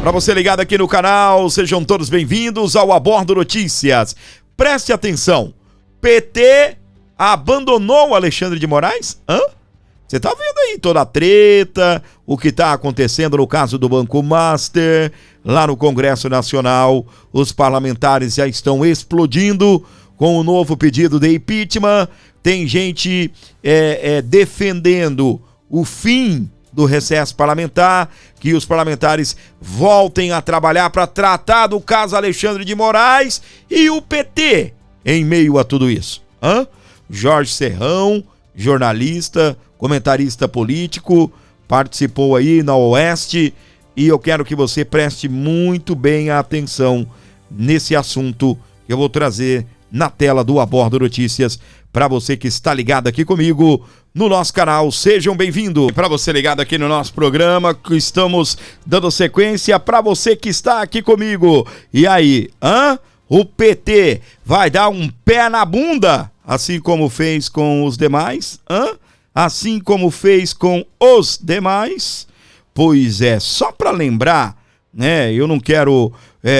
Para você ligado aqui no canal, sejam todos bem-vindos ao Abordo Notícias. Preste atenção, PT abandonou o Alexandre de Moraes? Você tá vendo aí toda a treta, o que tá acontecendo no caso do Banco Master, lá no Congresso Nacional, os parlamentares já estão explodindo com o novo pedido de impeachment, tem gente defendendo o fim do recesso parlamentar, que os parlamentares voltem a trabalhar para tratar do caso Alexandre de Moraes, e o PT em meio a tudo isso. Jorge Serrão, jornalista, comentarista político, participou aí na Oeste, e eu quero que você preste muito bem atenção nesse assunto que eu vou trazer na tela do Abordo Notícias para você que está ligado aqui comigo no nosso canal. Sejam bem-vindos. Para você ligado aqui no nosso programa, que estamos dando sequência para você que está aqui comigo. E aí, o PT vai dar um pé na bunda, assim como fez com os demais? Assim como fez com os demais? Pois é, só para lembrar, né? Eu não quero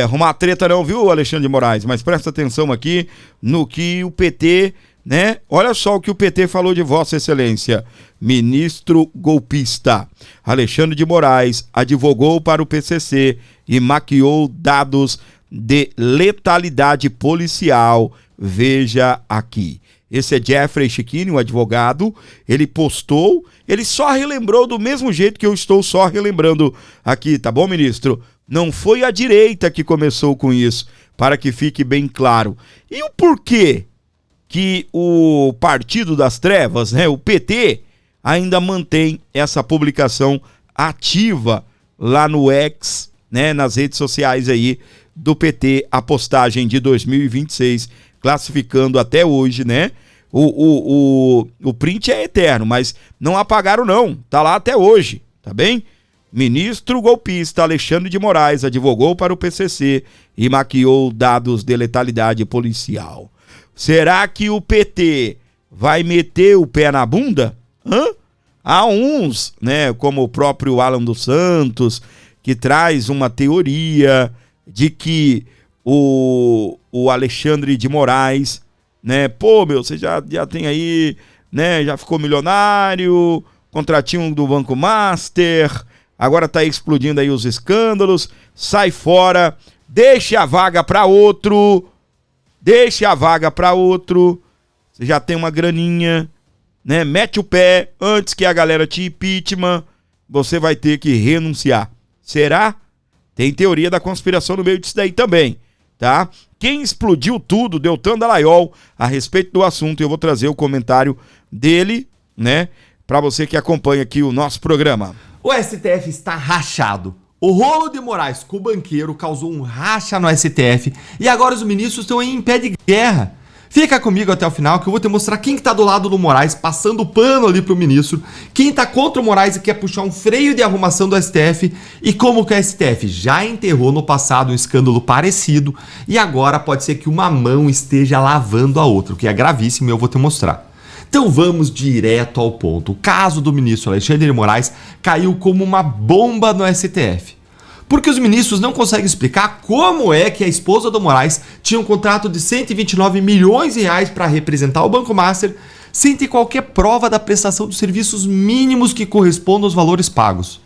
arrumar treta não, viu, Alexandre de Moraes? Mas presta atenção aqui no que o PT, né? Olha só o que o PT falou de Vossa Excelência. Ministro golpista Alexandre de Moraes advogou para o PCC e maquiou dados de letalidade policial. Veja aqui. Esse é Jeffrey Chiquini, um advogado. Ele postou, ele só relembrou do mesmo jeito que eu estou só relembrando aqui, tá bom, ministro? Não foi a direita que começou com isso, para que fique bem claro. E o porquê que o Partido das Trevas, né, o PT, ainda mantém essa publicação ativa lá no X, né, nas redes sociais aí do PT, a postagem de 2026, classificando até hoje, né? O print é eterno, mas não apagaram não, tá lá até hoje, tá bem? Ministro golpista Alexandre de Moraes advogou para o PCC e maquiou dados de letalidade policial. Será que o PT vai meter o pé na bunda? Há uns, né, como o próprio Alan dos Santos, que traz uma teoria de que o Alexandre de Moraes, né, você já tem aí, né, já ficou milionário, contratinho do Banco Master, agora tá explodindo aí os escândalos, sai fora, deixa a vaga para outro, você já tem uma graninha, né, mete o pé antes que a galera te impeachment, você vai ter que renunciar. Será? Tem teoria da conspiração no meio disso daí também, tá? Quem explodiu tudo, Deltan Dallagnol, a respeito do assunto, eu vou trazer o comentário dele, né, para você que acompanha aqui o nosso programa. O STF está rachado. O rolo de Moraes com o banqueiro causou um racha no STF e agora os ministros estão em pé de guerra. Fica comigo até o final que eu vou te mostrar quem que tá do lado do Moraes, passando o pano ali pro ministro, quem tá contra o Moraes e quer puxar um freio de arrumação do STF e como que o STF já enterrou no passado um escândalo parecido e agora pode ser que uma mão esteja lavando a outra, o que é gravíssimo e eu vou te mostrar. Então vamos direto ao ponto. O caso do ministro Alexandre de Moraes caiu como uma bomba no STF. Porque os ministros não conseguem explicar como é que a esposa do Moraes tinha um contrato de 129 milhões de reais para representar o Banco Master sem ter qualquer prova da prestação dos serviços mínimos que correspondam aos valores pagos.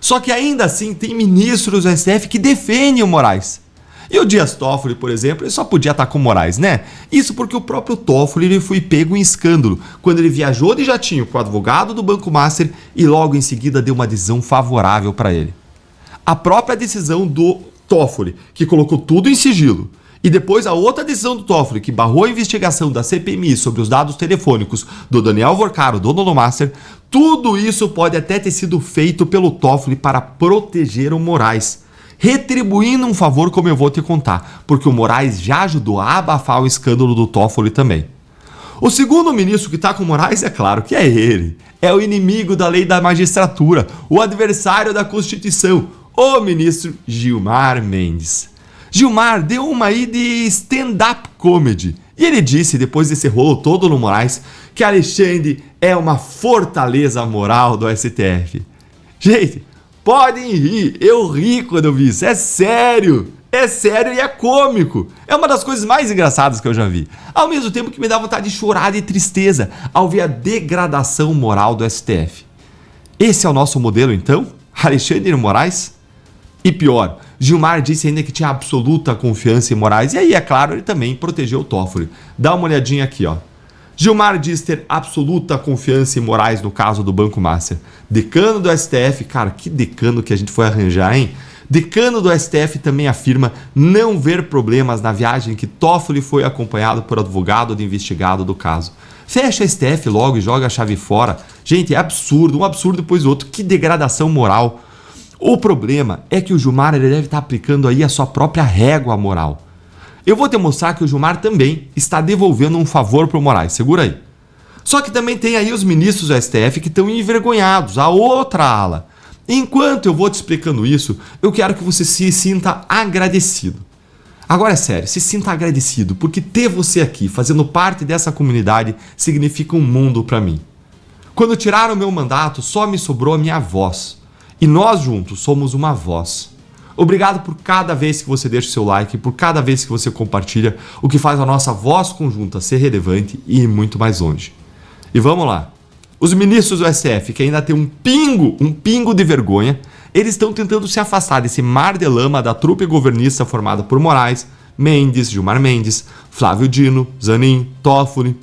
Só que ainda assim tem ministros do STF que defendem o Moraes. E o Dias Toffoli, por exemplo, ele só podia estar com o Moraes, né? Isso porque o próprio Toffoli ele foi pego em escândalo quando ele viajou de jatinho com o advogado do Banco Master e logo em seguida deu uma decisão favorável para ele. A própria decisão do Toffoli, que colocou tudo em sigilo, e depois a outra decisão do Toffoli, que barrou a investigação da CPMI sobre os dados telefônicos do Daniel Vorcaro, dono do Master, tudo isso pode até ter sido feito pelo Toffoli para proteger o Moraes, retribuindo um favor como eu vou te contar, porque o Moraes já ajudou a abafar o escândalo do Toffoli também. O segundo ministro que está com o Moraes, é claro que é ele. É o inimigo da lei da magistratura, o adversário da Constituição, o ministro Gilmar Mendes. Gilmar deu uma aí de stand-up comedy. E ele disse, depois desse rolo todo no Moraes, que Alexandre é uma fortaleza moral do STF. Gente, Podem rir, eu ri quando eu vi isso, é sério e é cômico. É uma das coisas mais engraçadas que eu já vi. Ao mesmo tempo que me dá vontade de chorar de tristeza ao ver a degradação moral do STF. Esse é o nosso modelo então? Alexandre de Moraes? E pior, Gilmar disse ainda que tinha absoluta confiança em Moraes, e aí, é claro, ele também protegeu o Toffoli. Dá uma olhadinha aqui, ó. Gilmar diz ter absoluta confiança em Moraes no caso do Banco Master. Decano do STF, cara, que decano que a gente foi arranjar, hein? Decano do STF também afirma não ver problemas na viagem que Toffoli foi acompanhado por advogado do investigado do caso. Fecha a STF logo e joga a chave fora. Gente, é absurdo, um absurdo depois do outro. Que degradação moral. O problema é que o Gilmar ele deve estar aplicando aí a sua própria régua moral. Eu vou te mostrar que o Gilmar também está devolvendo um favor para o Moraes, segura aí. Só que também tem aí os ministros do STF que estão envergonhados, a outra ala. Enquanto eu vou te explicando isso, eu quero que você se sinta agradecido. Agora é sério, se sinta agradecido, porque ter você aqui, fazendo parte dessa comunidade, significa um mundo para mim. Quando tiraram o meu mandato, só me sobrou a minha voz. E nós juntos somos uma voz. Obrigado por cada vez que você deixa o seu like, por cada vez que você compartilha, o que faz a nossa voz conjunta ser relevante e ir muito mais longe. E vamos lá. Os ministros do STF, que ainda tem um pingo de vergonha, eles estão tentando se afastar desse mar de lama da trupe governista formada por Moraes, Mendes, Gilmar Mendes, Flávio Dino, Zanin, Toffoli.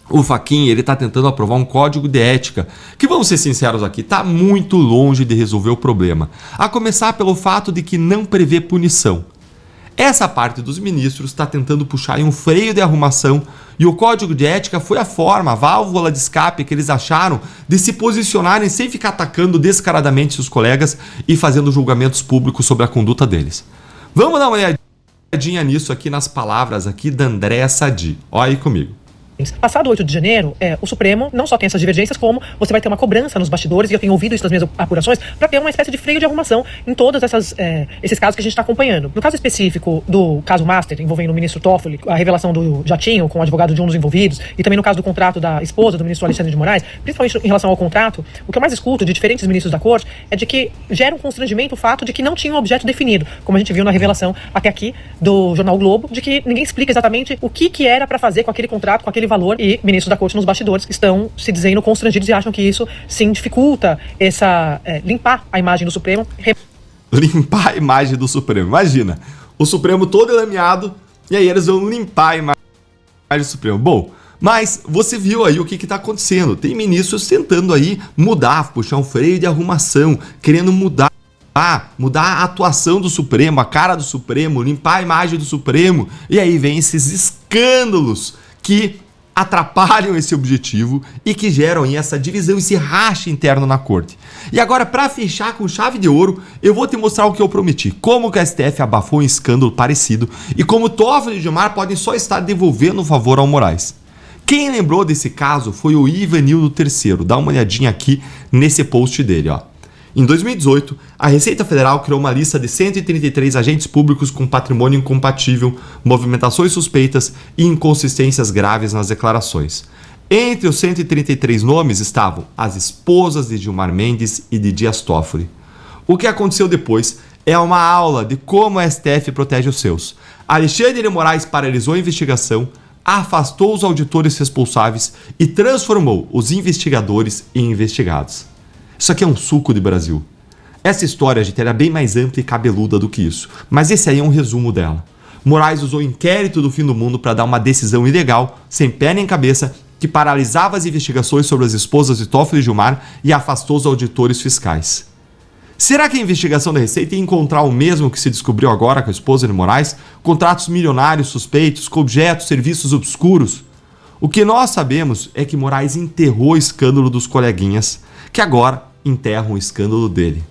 O Fachin, ele está tentando aprovar um código de ética, que, vamos ser sinceros aqui, está muito longe de resolver o problema. A começar pelo fato de que não prevê punição. Essa parte dos ministros está tentando puxar em um freio de arrumação e o código de ética foi a forma, a válvula de escape que eles acharam de se posicionarem sem ficar atacando descaradamente seus colegas e fazendo julgamentos públicos sobre a conduta deles. Vamos dar uma olhadinha nisso aqui nas palavras aqui da Andréa Sadi. Olha aí comigo. Passado 8 de janeiro, o Supremo não só tem essas divergências, como você vai ter uma cobrança nos bastidores, e eu tenho ouvido isso nas minhas apurações, para ter uma espécie de freio de arrumação em todos esses casos que a gente está acompanhando. No caso específico do caso Master, envolvendo o ministro Toffoli, a revelação do jatinho com o advogado de um dos envolvidos, e também no caso do contrato da esposa do ministro Alexandre de Moraes, principalmente em relação ao contrato, o que eu mais escuto de diferentes ministros da corte é de que gera um constrangimento o fato de que não tinha um objeto definido, como a gente viu na revelação até aqui do jornal Globo, de que ninguém explica exatamente o que era para fazer com aquele contrato, com aquele valor, e ministros da corte nos bastidores estão se dizendo constrangidos e acham que isso sim dificulta limpar a imagem do Supremo. Limpar a imagem do Supremo. Imagina, o Supremo todo lameado e aí eles vão limpar a imagem do Supremo. Bom, mas você viu aí o que está acontecendo. Tem ministros tentando aí mudar, puxar um freio de arrumação, querendo mudar a atuação do Supremo, a cara do Supremo, limpar a imagem do Supremo. E aí vem esses escândalos que atrapalham esse objetivo e que geram aí essa divisão, esse racha interno na corte. E agora, para fechar com chave de ouro, eu vou te mostrar o que eu prometi. Como que a STF abafou um escândalo parecido e como Toffoli e Gilmar podem só estar devolvendo o favor ao Moraes. Quem lembrou desse caso foi o Ivanildo III. Dá uma olhadinha aqui nesse post dele, ó. Em 2018, a Receita Federal criou uma lista de 133 agentes públicos com patrimônio incompatível, movimentações suspeitas e inconsistências graves nas declarações. Entre os 133 nomes estavam as esposas de Gilmar Mendes e de Dias Toffoli. O que aconteceu depois é uma aula de como a STF protege os seus. Alexandre de Moraes paralisou a investigação, afastou os auditores responsáveis e transformou os investigadores em investigados. Isso aqui é um suco de Brasil. Essa história, gente, era bem mais ampla e cabeluda do que isso. Mas esse aí é um resumo dela. Moraes usou o inquérito do fim do mundo para dar uma decisão ilegal, sem pé nem cabeça, que paralisava as investigações sobre as esposas de Toffoli e Gilmar e afastou os auditores fiscais. Será que a investigação da Receita ia encontrar o mesmo que se descobriu agora com a esposa de Moraes? Contratos milionários suspeitos, com objetos, serviços obscuros? O que nós sabemos é que Moraes enterrou o escândalo dos coleguinhas, que agora enterram o escândalo dele.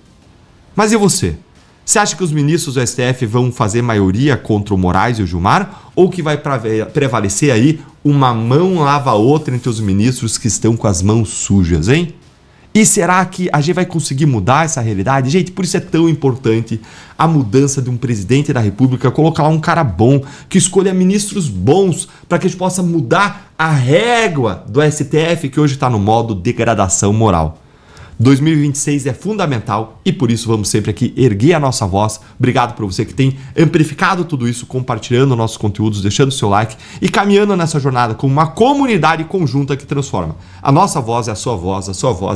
Mas e você? Você acha que os ministros do STF vão fazer maioria contra o Moraes e o Gilmar? Ou que vai prevalecer aí uma mão lava a outra entre os ministros que estão com as mãos sujas, hein? E será que a gente vai conseguir mudar essa realidade? Gente, por isso é tão importante a mudança de um presidente da República, colocar lá um cara bom, que escolha ministros bons, para que a gente possa mudar a régua do STF, que hoje está no modo degradação moral. 2026 é fundamental e por isso vamos sempre aqui erguer a nossa voz. Obrigado por você que tem amplificado tudo isso, compartilhando nossos conteúdos, deixando seu like e caminhando nessa jornada como uma comunidade conjunta que transforma. A nossa voz é a sua voz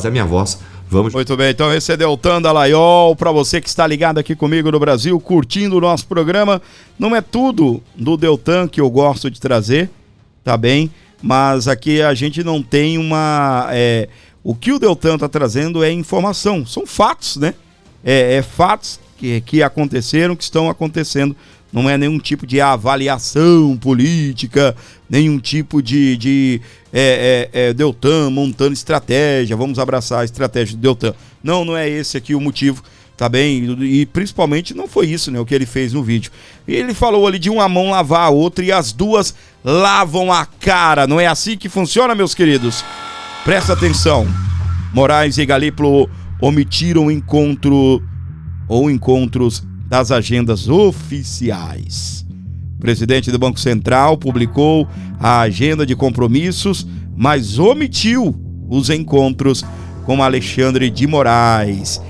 é a minha voz. Vamos. Muito bem, então esse é Deltan Dallagnol, para você que está ligado aqui comigo no Brasil, curtindo o nosso programa. Não é tudo do Deltan que eu gosto de trazer, tá bem? Mas aqui a gente não tem uma... O que o Deltan está trazendo é informação, são fatos, né? Fatos que aconteceram, que estão acontecendo. Não é nenhum tipo de avaliação política, nenhum tipo de Deltan montando estratégia, vamos abraçar a estratégia do Deltan. Não é esse aqui o motivo, tá bem? E principalmente não foi isso, né, o que ele fez no vídeo. Ele falou ali de uma mão lavar a outra e as duas lavam a cara. Não é assim que funciona, meus queridos? Presta atenção. Moraes e Galípolo omitiram encontros das agendas oficiais. O presidente do Banco Central publicou a agenda de compromissos, mas omitiu os encontros com Alexandre de Moraes.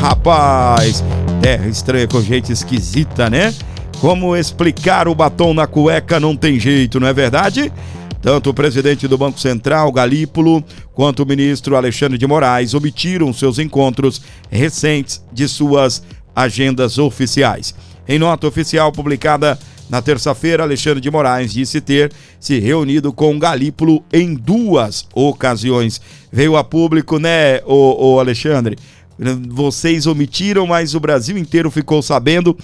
Rapaz, terra estranha com gente esquisita, né? Como explicar o batom na cueca não tem jeito, não é verdade? Tanto o presidente do Banco Central, Galípolo, quanto o ministro Alexandre de Moraes omitiram seus encontros recentes de suas agendas oficiais. Em nota oficial publicada na terça-feira, Alexandre de Moraes disse ter se reunido com Galípolo em 2 ocasiões. Veio a público, né, o Alexandre? Vocês omitiram, mas o Brasil inteiro ficou sabendo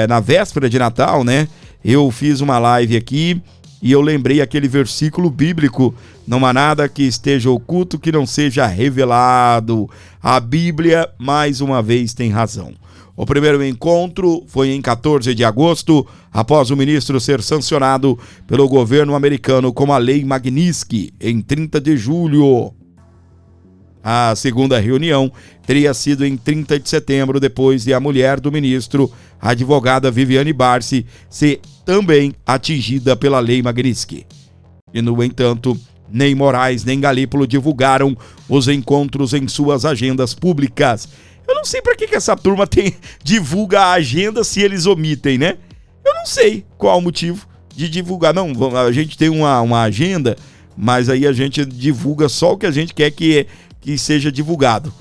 na véspera de Natal, né? Eu fiz uma live aqui e eu lembrei aquele versículo bíblico: não há nada que esteja oculto que não seja revelado. A Bíblia, mais uma vez, tem razão. O primeiro encontro foi em 14 de agosto, após o ministro ser sancionado pelo governo americano com a Lei Magnitsky, em 30 de julho. A segunda reunião teria sido em 30 de setembro, depois de a mulher do ministro, a advogada Viviane Barsi, ser também atingida pela Lei Magnitsky. E, no entanto, nem Moraes nem Galípolo divulgaram os encontros em suas agendas públicas. Eu não sei para que essa turma divulga a agenda se eles omitem, né? Eu não sei qual o motivo de divulgar. Não, a gente tem uma agenda, mas aí a gente divulga só o que a gente quer que seja divulgado.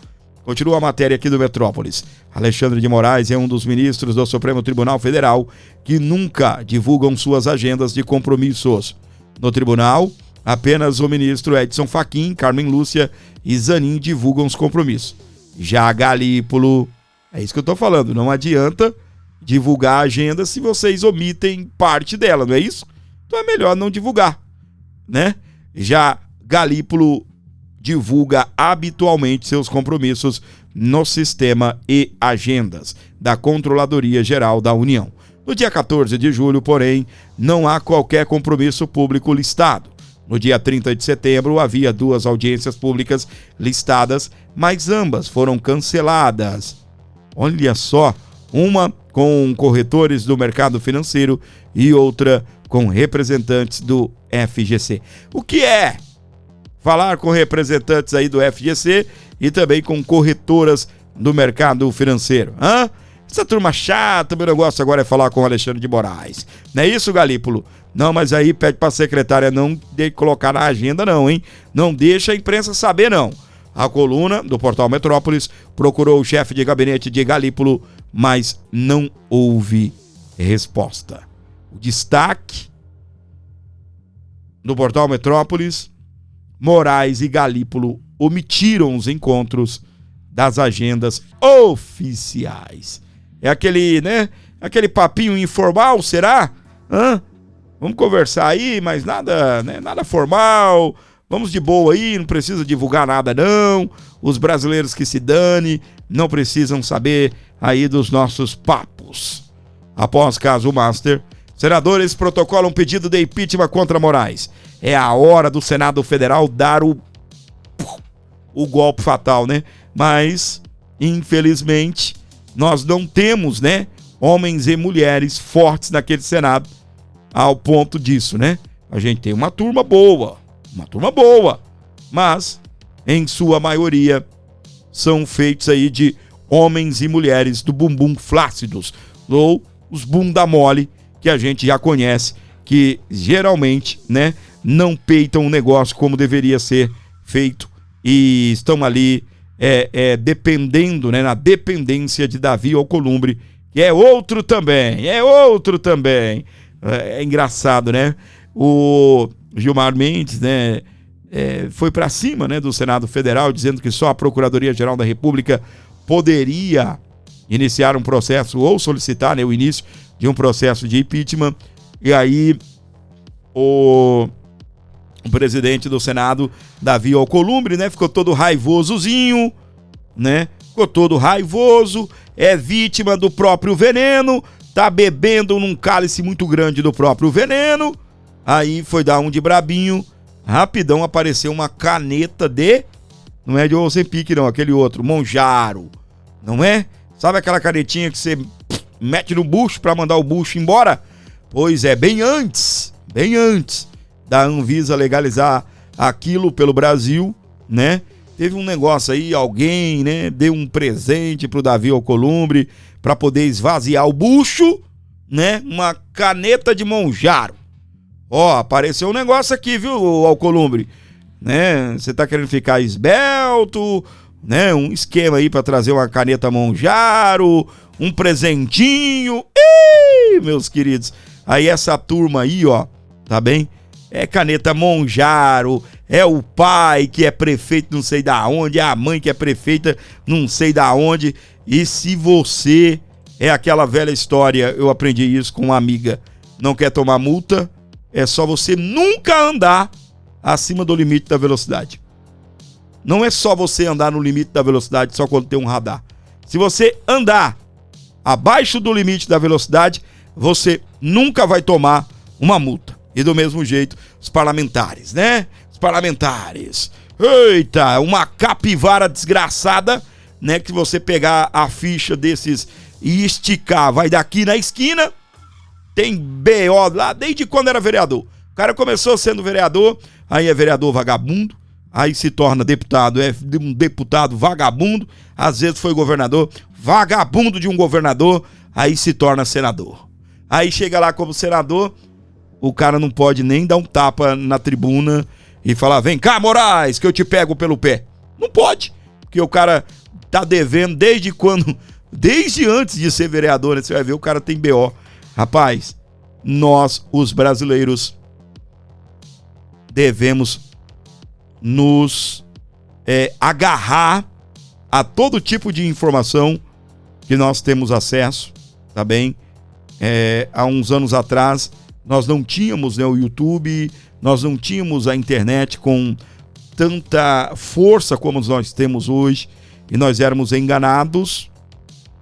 Continua a matéria aqui do Metrópolis. Alexandre de Moraes é um dos ministros do Supremo Tribunal Federal que nunca divulgam suas agendas de compromissos. No tribunal, apenas o ministro Edson Fachin, Carmen Lúcia e Zanin divulgam os compromissos. Já Galípolo, é isso que eu tô falando, não adianta divulgar a agenda se vocês omitem parte dela, não é isso? Então é melhor não divulgar, né? Já Galípolo divulga habitualmente seus compromissos no sistema e agendas da Controladoria Geral da União. No dia 14 de julho, porém, não há qualquer compromisso público listado. No dia 30 de setembro, havia 2 audiências públicas listadas, mas ambas foram canceladas. Olha só, uma com corretores do mercado financeiro e outra com representantes do FGC. O que é falar com representantes aí do FGC e também com corretoras do mercado financeiro? Essa turma chata, meu negócio agora é falar com o Alexandre de Moraes. Não é isso, Galípolo? Não, mas aí pede para a secretária não colocar na agenda não, hein? Não deixa a imprensa saber não. A coluna do portal Metrópolis procurou o chefe de gabinete de Galípolo, mas não houve resposta. O destaque do portal Metrópolis: Moraes e Galípolo omitiram os encontros das agendas oficiais. É aquele, né? Aquele papinho informal, será? Vamos conversar aí, mas nada, né? Nada formal. Vamos de boa aí, não precisa divulgar nada não. Os brasileiros que se dane, não precisam saber aí dos nossos papos. Após caso Master, senadores protocolam pedido de impeachment contra Moraes. É a hora do Senado Federal dar o golpe fatal, né? Mas, infelizmente, nós não temos, né, homens e mulheres fortes naquele Senado ao ponto disso, né? A gente tem uma turma boa, uma turma boa, mas em sua maioria são feitos aí de homens e mulheres do bumbum flácidos, ou os bunda mole, que a gente já conhece, que geralmente, né, não peitam o negócio como deveria ser feito e estão ali dependendo, né, na dependência de Davi Alcolumbre, que é outro também. É engraçado, né? O Gilmar Mendes, né, foi para cima, né, do Senado Federal, dizendo que só a Procuradoria-Geral da República poderia iniciar um processo ou solicitar, né, o início de um processo de impeachment. E aí o presidente do Senado, Davi Alcolumbre, né, ficou todo raivosozinho, né? Ficou todo raivoso, é vítima do próprio veneno, tá bebendo num cálice muito grande do próprio veneno. Aí foi dar um de brabinho, rapidão apareceu uma caneta não é de Ozempic não, aquele outro, Monjaro, não é? Sabe aquela canetinha que você mete no bucho pra mandar o bucho embora? Pois é, bem antes da Anvisa legalizar aquilo pelo Brasil, né? Teve um negócio aí, alguém, né, deu um presente pro Davi Alcolumbre pra poder esvaziar o bucho, né? Uma caneta de Monjaro. Ó, apareceu um negócio aqui, viu, Alcolumbre? Né? Você tá querendo ficar esbelto, né? Um esquema aí pra trazer uma caneta Monjaro, um presentinho. Ih, meus queridos. Aí essa turma aí, ó, tá bem? É caneta Monjaro, é o pai que é prefeito não sei da onde, é a mãe que é prefeita não sei da onde. E se você é aquela velha história, eu aprendi isso com uma amiga, não quer tomar multa, é só você nunca andar acima do limite da velocidade. Não é só você andar no limite da velocidade só quando tem um radar. Se você andar abaixo do limite da velocidade, você nunca vai tomar uma multa. E do mesmo jeito, os parlamentares, né? Os parlamentares. Eita, uma capivara desgraçada, né? Que você pegar a ficha desses e esticar, vai daqui na esquina, tem BO lá desde quando era vereador. O cara começou sendo vereador, aí é vereador vagabundo, aí se torna deputado, é um deputado vagabundo, às vezes foi governador, vagabundo de um governador, aí se torna senador. Aí chega lá como senador, o cara não pode nem dar um tapa na tribuna e falar, vem cá, Moraes, que eu te pego pelo pé. Não pode, porque o cara tá devendo desde quando, desde antes de ser vereador, né? Você vai ver, o cara tem BO. Rapaz, nós, os brasileiros, devemos nos agarrar a todo tipo de informação que nós temos acesso, tá bem? Há uns anos atrás, nós não tínhamos, né, o YouTube, nós não tínhamos a internet com tanta força como nós temos hoje, e nós éramos enganados,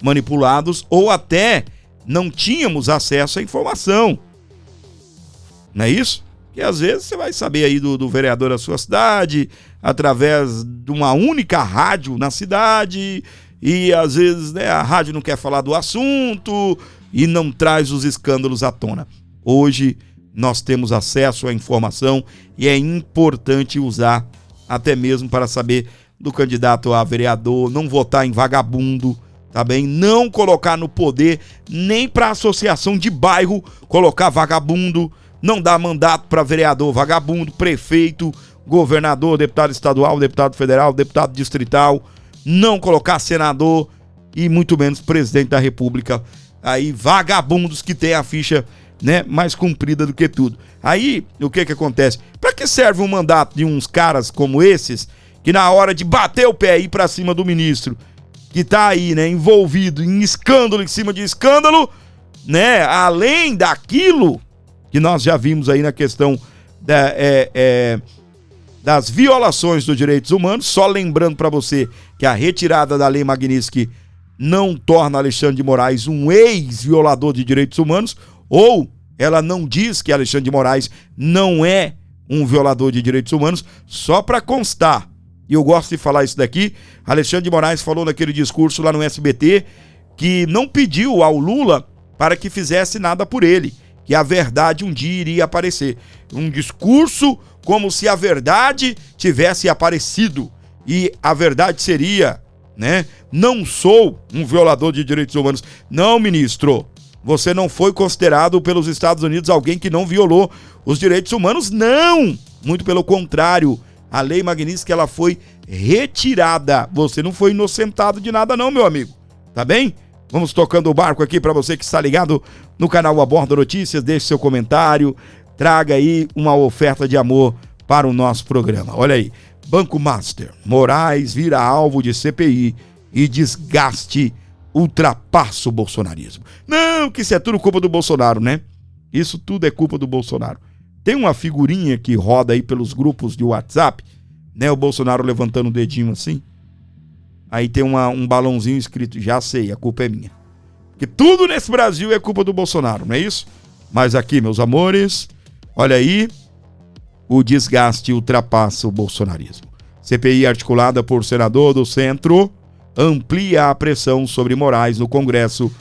manipulados, ou até não tínhamos acesso à informação. Não é isso? Que às vezes você vai saber aí do vereador da sua cidade, através de uma única rádio na cidade, e às vezes, né, a rádio não quer falar do assunto e não traz os escândalos à tona. Hoje nós temos acesso à informação e é importante usar até mesmo para saber do candidato a vereador, não votar em vagabundo, tá bem? Não colocar no poder, nem para associação de bairro colocar vagabundo, não dar mandato para vereador vagabundo, prefeito, governador, deputado estadual, deputado federal, deputado distrital, não colocar senador e muito menos presidente da República. Aí vagabundos que tem a ficha, né, mais comprida do que tudo. Aí, o que acontece? Para que serve um mandato de uns caras como esses, que na hora de bater o pé e ir para cima do ministro, que tá aí, né, envolvido em escândalo em cima de escândalo, né, além daquilo que nós já vimos aí na questão das violações dos direitos humanos, só lembrando para você que a retirada da Lei Magnitsky não torna Alexandre de Moraes um ex-violador de direitos humanos, ou ela não diz que Alexandre de Moraes não é um violador de direitos humanos, só para constar. E eu gosto de falar isso daqui. Alexandre de Moraes falou naquele discurso lá no SBT que não pediu ao Lula para que fizesse nada por ele, que a verdade um dia iria aparecer. Um discurso como se a verdade tivesse aparecido. E a verdade seria, né? Não sou um violador de direitos humanos. Não, ministro. Você não foi considerado pelos Estados Unidos alguém que não violou os direitos humanos, não! Muito pelo contrário, a Lei Magnitsky, ela foi retirada. Você não foi inocentado de nada não, meu amigo. Tá bem? Vamos tocando o barco aqui para você que está ligado no canal Aborda Notícias. Deixe seu comentário, traga aí uma oferta de amor para o nosso programa. Olha aí, Banco Master, Moraes vira alvo de CPI e desgaste ultrapassa o bolsonarismo. Não, que isso é tudo culpa do Bolsonaro, né? Isso tudo é culpa do Bolsonaro. Tem uma figurinha que roda aí pelos grupos de WhatsApp, né? O Bolsonaro levantando o dedinho assim. Aí tem um balãozinho escrito, já sei, a culpa é minha. Porque tudo nesse Brasil é culpa do Bolsonaro, não é isso? Mas aqui, meus amores, olha aí, o desgaste ultrapassa o bolsonarismo. CPI articulada por senador do Centro amplia a pressão sobre Moraes no Congresso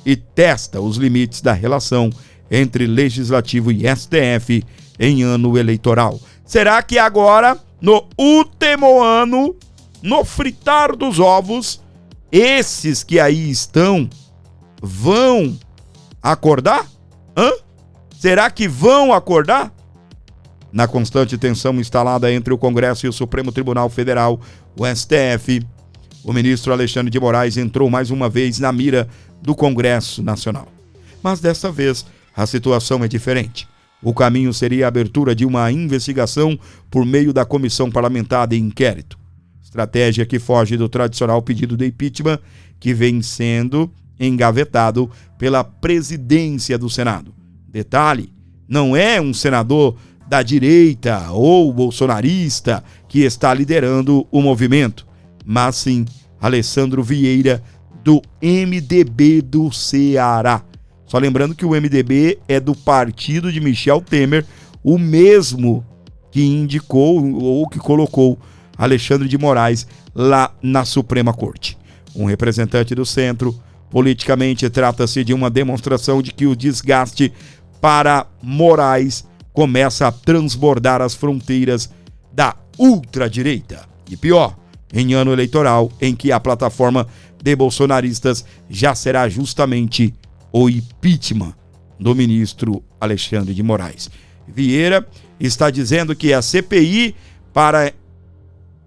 e testa os limites da relação entre Legislativo e STF em ano eleitoral. Será que agora, no último ano, no fritar dos ovos, esses que aí estão vão acordar? Será que vão acordar? Na constante tensão instalada entre o Congresso e o Supremo Tribunal Federal, o STF, o ministro Alexandre de Moraes entrou mais uma vez na mira do Congresso Nacional. Mas desta vez, a situação é diferente. O caminho seria a abertura de uma investigação por meio da Comissão Parlamentar de Inquérito. Estratégia que foge do tradicional pedido de impeachment que vem sendo engavetado pela presidência do Senado. Detalhe, não é um senador da direita ou bolsonarista que está liderando o movimento, mas sim Alessandro Vieira, do MDB do Ceará. Só lembrando que o MDB é do partido de Michel Temer, o mesmo que indicou ou que colocou Alexandre de Moraes lá na Suprema Corte. Um representante do centro, politicamente trata-se de uma demonstração de que o desgaste para Moraes começa a transbordar as fronteiras da ultradireita. E pior, em ano eleitoral em que a plataforma de bolsonaristas já será justamente o impeachment do ministro Alexandre de Moraes. Vieira está dizendo que a CPI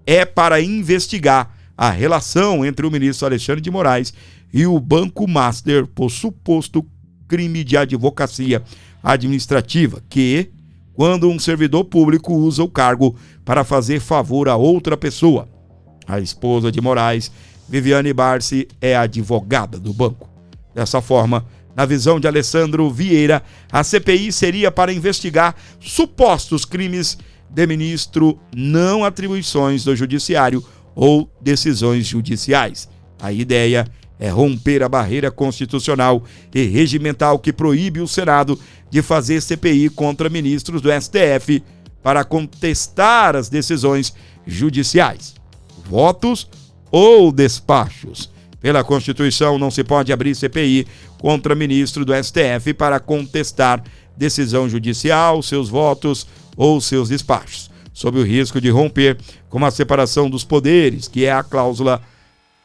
é para investigar a relação entre o ministro Alexandre de Moraes e o Banco Master por suposto crime de advocacia administrativa, que, quando um servidor público usa o cargo para fazer favor a outra pessoa. A esposa de Moraes, Viviane Barsi, é advogada do banco. Dessa forma, na visão de Alessandro Vieira, a CPI seria para investigar supostos crimes de ministro, não atribuições do judiciário ou decisões judiciais. A ideia é romper a barreira constitucional e regimental que proíbe o Senado de fazer CPI contra ministros do STF para contestar as decisões judiciais, votos ou despachos. Pela Constituição, não se pode abrir CPI contra ministro do STF para contestar decisão judicial, seus votos ou seus despachos, sob o risco de romper com a separação dos poderes, que é a cláusula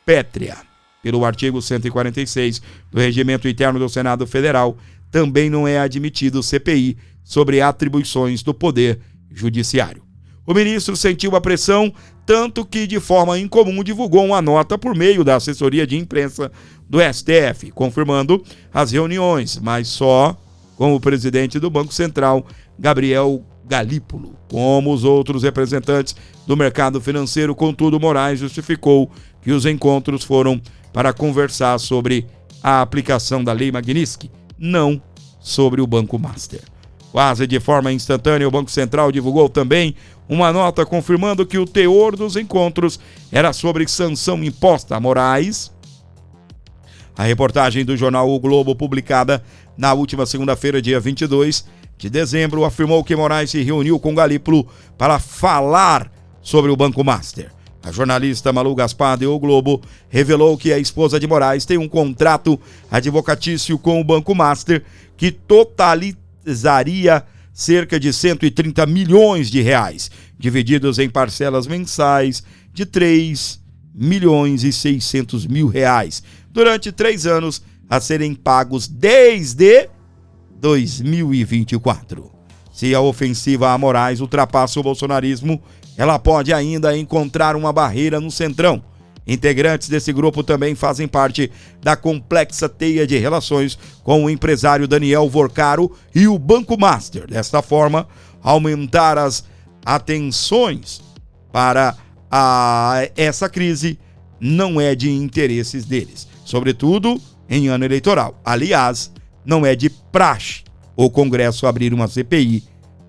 pétrea. Pelo artigo 146 do Regimento Interno do Senado Federal, também não é admitido CPI sobre atribuições do Poder Judiciário. O ministro sentiu a pressão, tanto que, de forma incomum, divulgou uma nota por meio da assessoria de imprensa do STF, confirmando as reuniões, mas só com o presidente do Banco Central, Gabriel Galípolo. Como os outros representantes do mercado financeiro, contudo, Moraes justificou que os encontros foram para conversar sobre a aplicação da Lei Magnitsky, não sobre o Banco Master. Quase de forma instantânea, o Banco Central divulgou também uma nota confirmando que o teor dos encontros era sobre sanção imposta a Moraes. A reportagem do jornal O Globo, publicada na última segunda-feira, dia 22 de dezembro, afirmou que Moraes se reuniu com Galípolo para falar sobre o Banco Master. A jornalista Malu Gaspar, do O Globo, revelou que a esposa de Moraes tem um contrato advocatício com o Banco Master que totalizaria cerca de 130 milhões de reais, divididos em parcelas mensais de 3 milhões e 600 mil reais, durante 3 anos, a serem pagos desde 2024. Se a ofensiva a Moraes ultrapassa o bolsonarismo, ela pode ainda encontrar uma barreira no Centrão. Integrantes desse grupo também fazem parte da complexa teia de relações com o empresário Daniel Vorcaro e o Banco Master. Desta forma, aumentar as atenções para essa crise não é de interesses deles, sobretudo em ano eleitoral. Aliás, não é de praxe o Congresso abrir uma CPI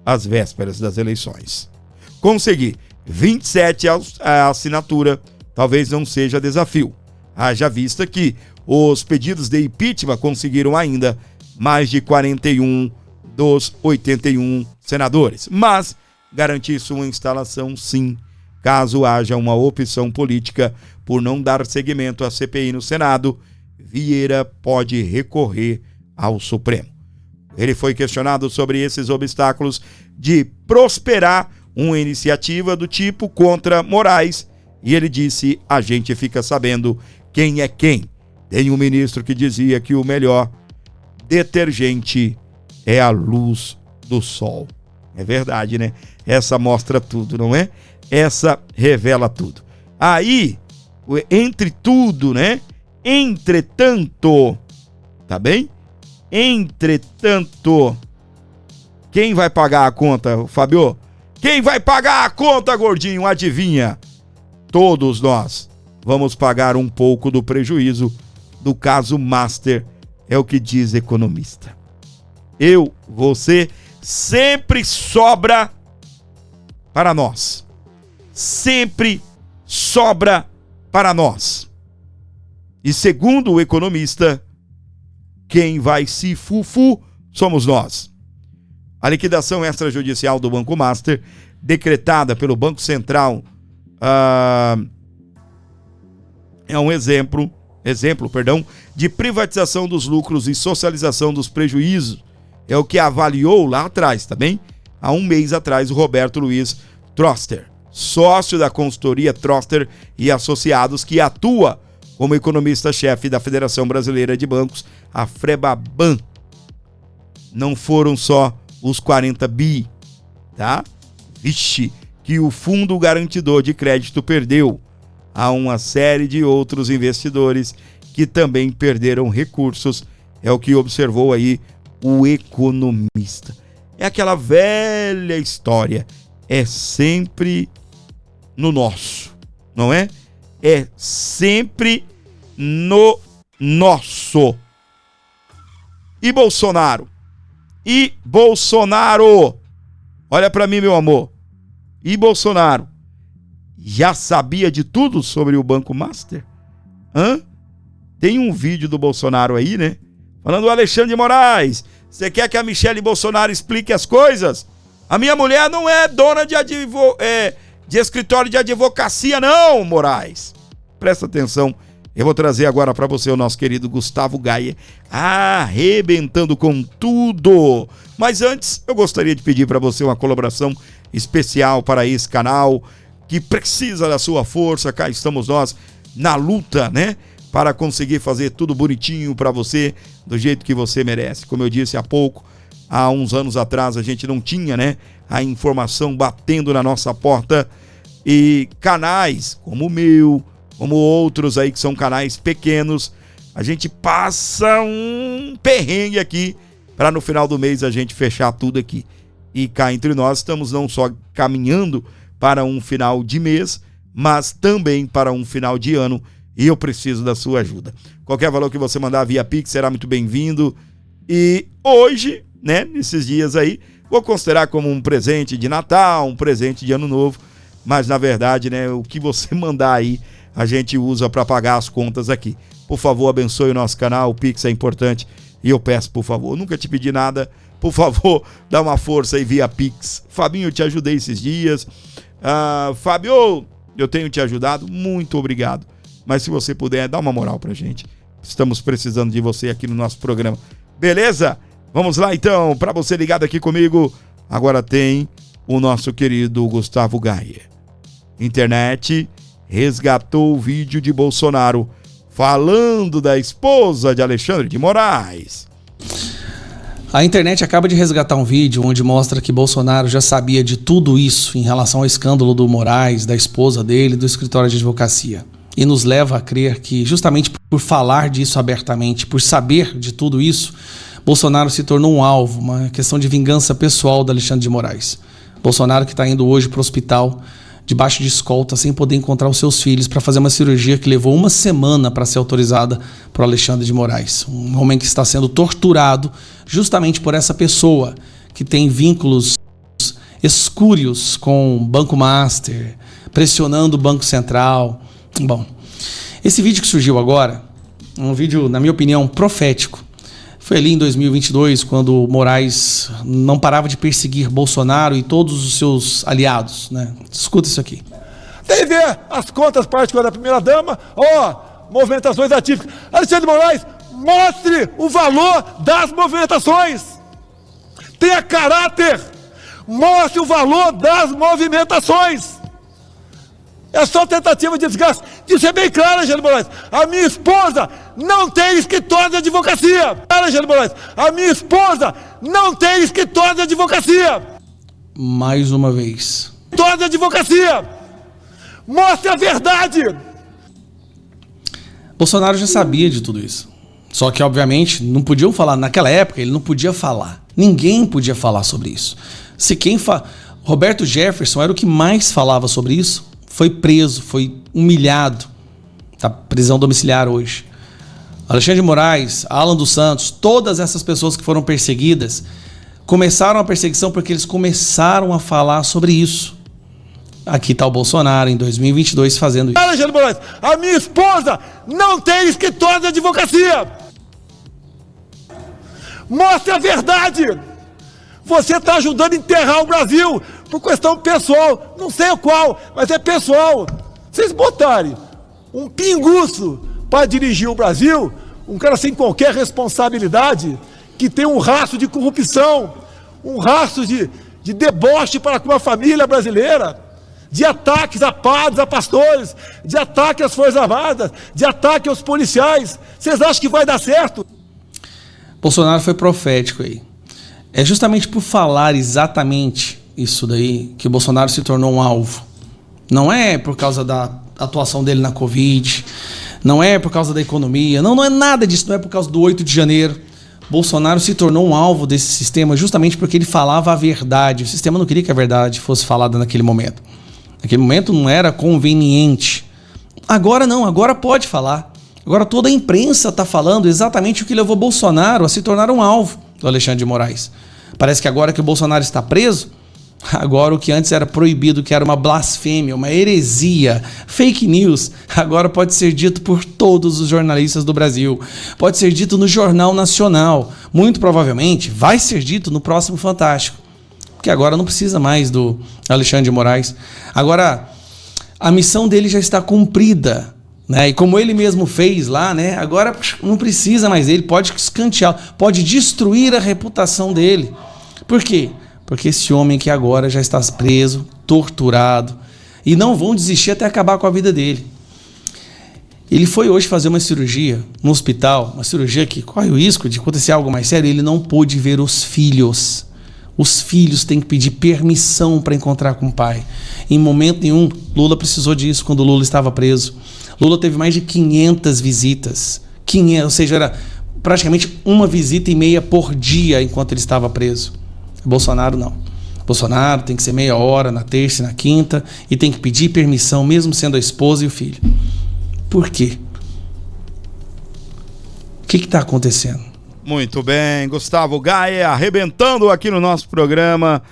às vésperas das eleições. Conseguir 27 a assinatura talvez não seja desafio, haja vista que os pedidos de impeachment conseguiram ainda mais de 41 dos 81 senadores, mas garantir sua instalação sim, caso haja uma opção política por não dar seguimento à CPI no Senado, Vieira pode recorrer ao Supremo. Ele foi questionado sobre esses obstáculos de prosperar uma iniciativa do tipo contra Moraes, e ele disse: a gente fica sabendo quem é quem. Tem um ministro que dizia que o melhor detergente é a luz do sol. É verdade, né? Essa mostra tudo, não é? Essa revela tudo. Aí, entre tudo, né? Entretanto, tá bem? Entretanto, quem vai pagar a conta, Fábio? Quem vai pagar a conta, gordinho? Adivinha? Todos nós vamos pagar um pouco do prejuízo do caso Master, é o que diz economista. Você, sempre sobra para nós. Sempre sobra para nós. E segundo o economista, quem vai se fufu somos nós. A liquidação extrajudicial do Banco Master, decretada pelo Banco Central, é um exemplo de privatização dos lucros e socialização dos prejuízos. É o que avaliou lá atrás, tá bem? Há um mês atrás, o Roberto Luiz Troster, sócio da consultoria Troster e Associados, que atua como economista-chefe da Federação Brasileira de Bancos, a FEBRABAN. Não foram só os 40 bi, tá? Vixe, que o Fundo Garantidor de Crédito perdeu. Há uma série de outros investidores que também perderam recursos, é o que observou aí o economista. É aquela velha história, é sempre no nosso, não é? É sempre no nosso. E Bolsonaro? E Bolsonaro? Olha pra mim, meu amor. E Bolsonaro? Já sabia de tudo sobre o Banco Master? Tem um vídeo do Bolsonaro aí, né? Falando: Alexandre de Moraes, você quer que a Michelle Bolsonaro explique as coisas? A minha mulher não é dona de escritório de advocacia, não, Moraes. Presta atenção, eu vou trazer agora para você o nosso querido Gustavo Gaia, arrebentando com tudo. Mas antes, eu gostaria de pedir para você uma colaboração especial para esse canal, que precisa da sua força. Cá estamos nós na luta, né? Para conseguir fazer tudo bonitinho para você, do jeito que você merece. Como eu disse há pouco, há uns anos atrás a gente não tinha, né, a informação batendo na nossa porta, e canais como o meu, como outros aí que são canais pequenos, a gente passa um perrengue aqui para no final do mês a gente fechar tudo aqui. E cá entre nós estamos não só caminhando para um final de mês, mas também para um final de ano, e eu preciso da sua ajuda. Qualquer valor que você mandar via Pix será muito bem-vindo. E hoje, né, nesses dias aí, vou considerar como um presente de Natal, um presente de Ano Novo, mas na verdade, né, o que você mandar aí, a gente usa para pagar as contas aqui. Por favor, abençoe o nosso canal, o Pix é importante, e eu peço, por favor, nunca te pedi nada, por favor, dá uma força aí via Pix. Fabinho, eu te ajudei esses dias. Fábio, eu tenho te ajudado, muito obrigado. Mas se você puder, dá uma moral pra gente. Estamos precisando de você aqui no nosso programa. Beleza? Vamos lá então, para você ligado aqui comigo, agora tem o nosso querido Gustavo Gaia. Internet resgatou o vídeo de Bolsonaro falando da esposa de Alexandre de Moraes. A internet acaba de resgatar um vídeo onde mostra que Bolsonaro já sabia de tudo isso em relação ao escândalo do Moraes, da esposa dele, do escritório de advocacia. E nos leva a crer que, justamente por falar disso abertamente, por saber de tudo isso, Bolsonaro se tornou um alvo, uma questão de vingança pessoal do Alexandre de Moraes. Bolsonaro que está indo hoje para o hospital, debaixo de escolta, sem poder encontrar os seus filhos, para fazer uma cirurgia que levou uma semana para ser autorizada por Alexandre de Moraes. Um homem que está sendo torturado justamente por essa pessoa que tem vínculos espúrios com o Banco Master, pressionando o Banco Central. Bom, esse vídeo que surgiu agora, é um vídeo, na minha opinião, profético. Foi ali em 2022, quando Moraes não parava de perseguir Bolsonaro e todos os seus aliados, né? Escuta isso aqui. Tem ver as contas particulares da primeira-dama, movimentações atípicas. Alexandre de Moraes, mostre o valor das movimentações. Tenha caráter. Mostre o valor das movimentações. É só tentativa de desgaste. Isso é bem claro, Alexandre de Moraes. A minha esposa não tem escritório de advocacia. Alexandre de Moraes, a minha esposa não tem escritório de advocacia. Mais uma vez. Escritório de advocacia. Mostre a verdade. Bolsonaro já sabia de tudo isso. Só que, obviamente, não podiam falar. Naquela época, ele não podia falar. Ninguém podia falar sobre isso. Roberto Jefferson era o que mais falava sobre isso. Foi preso, foi humilhado. Está prisão domiciliar hoje. Alexandre de Moraes, Alan dos Santos, todas essas pessoas que foram perseguidas, começaram a perseguição porque eles começaram a falar sobre isso. Aqui está o Bolsonaro, em 2022, fazendo isso. Alexandre de Moraes, a minha esposa não tem escritório de advocacia. Mostre a verdade. Você está ajudando a enterrar o Brasil por questão pessoal, não sei o qual, mas é pessoal. Vocês botarem um pinguço para dirigir o Brasil, um cara sem qualquer responsabilidade, que tem um rastro de corrupção, um rastro de deboche para com a família brasileira, de ataques a padres, a pastores, de ataque às Forças Armadas, de ataque aos policiais. Vocês acham que vai dar certo? Bolsonaro foi profético aí. É justamente por falar exatamente isso daí que o Bolsonaro se tornou um alvo. Não é por causa da atuação dele na Covid, não é por causa da economia, não é nada disso, não é por causa do 8 de janeiro. Bolsonaro se tornou um alvo desse sistema justamente porque ele falava a verdade. O sistema não queria que a verdade fosse falada naquele momento. Naquele momento não era conveniente. Agora não, agora pode falar. Agora toda a imprensa está falando exatamente o que levou Bolsonaro a se tornar um alvo do Alexandre de Moraes. Parece que agora que o Bolsonaro está preso, agora o que antes era proibido, que era uma blasfêmia, uma heresia, fake news, agora pode ser dito por todos os jornalistas do Brasil. Pode ser dito no Jornal Nacional. Muito provavelmente vai ser dito no próximo Fantástico. Porque agora não precisa mais do Alexandre de Moraes. Agora, a missão dele já está cumprida. Né? E como ele mesmo fez lá, né? Agora não precisa mais dele, pode escantear, pode destruir a reputação dele. Por quê? Porque esse homem que agora já está preso, torturado, e não vão desistir até acabar com a vida dele. Ele foi hoje fazer uma cirurgia no hospital, uma cirurgia que corre o risco de acontecer algo mais sério, ele não pôde ver os filhos. Os filhos têm que pedir permissão para encontrar com o pai. Em momento nenhum, Lula precisou disso quando Lula estava preso. Lula teve mais de 500 visitas, ou seja, era praticamente uma visita e meia por dia enquanto ele estava preso. Bolsonaro não. Bolsonaro tem que ser meia hora na terça e na quinta e tem que pedir permissão, mesmo sendo a esposa e o filho. Por quê? O que está acontecendo? Muito bem, Gustavo Gaia arrebentando aqui no nosso programa.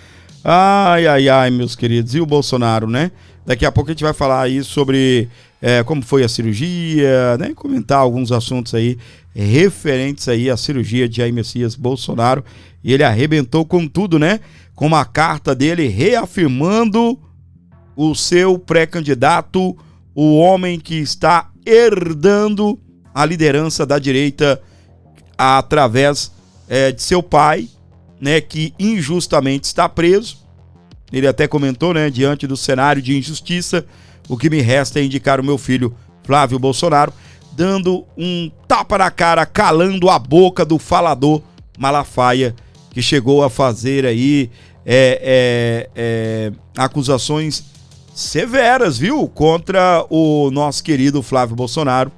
Ai, ai, ai, meus queridos. E o Bolsonaro, né? Daqui a pouco a gente vai falar aí sobre como foi a cirurgia, né? Comentar alguns assuntos aí referentes aí à cirurgia de Jair Messias Bolsonaro. E ele arrebentou com tudo, né? Com uma carta dele reafirmando o seu pré-candidato, o homem que está herdando a liderança da direita através de seu pai, né, que injustamente está preso. Ele até comentou, né, diante do cenário de injustiça, o que me resta é indicar o meu filho Flávio Bolsonaro, dando um tapa na cara, calando a boca do falador Malafaia, que chegou a fazer aí acusações severas, viu, contra o nosso querido Flávio Bolsonaro,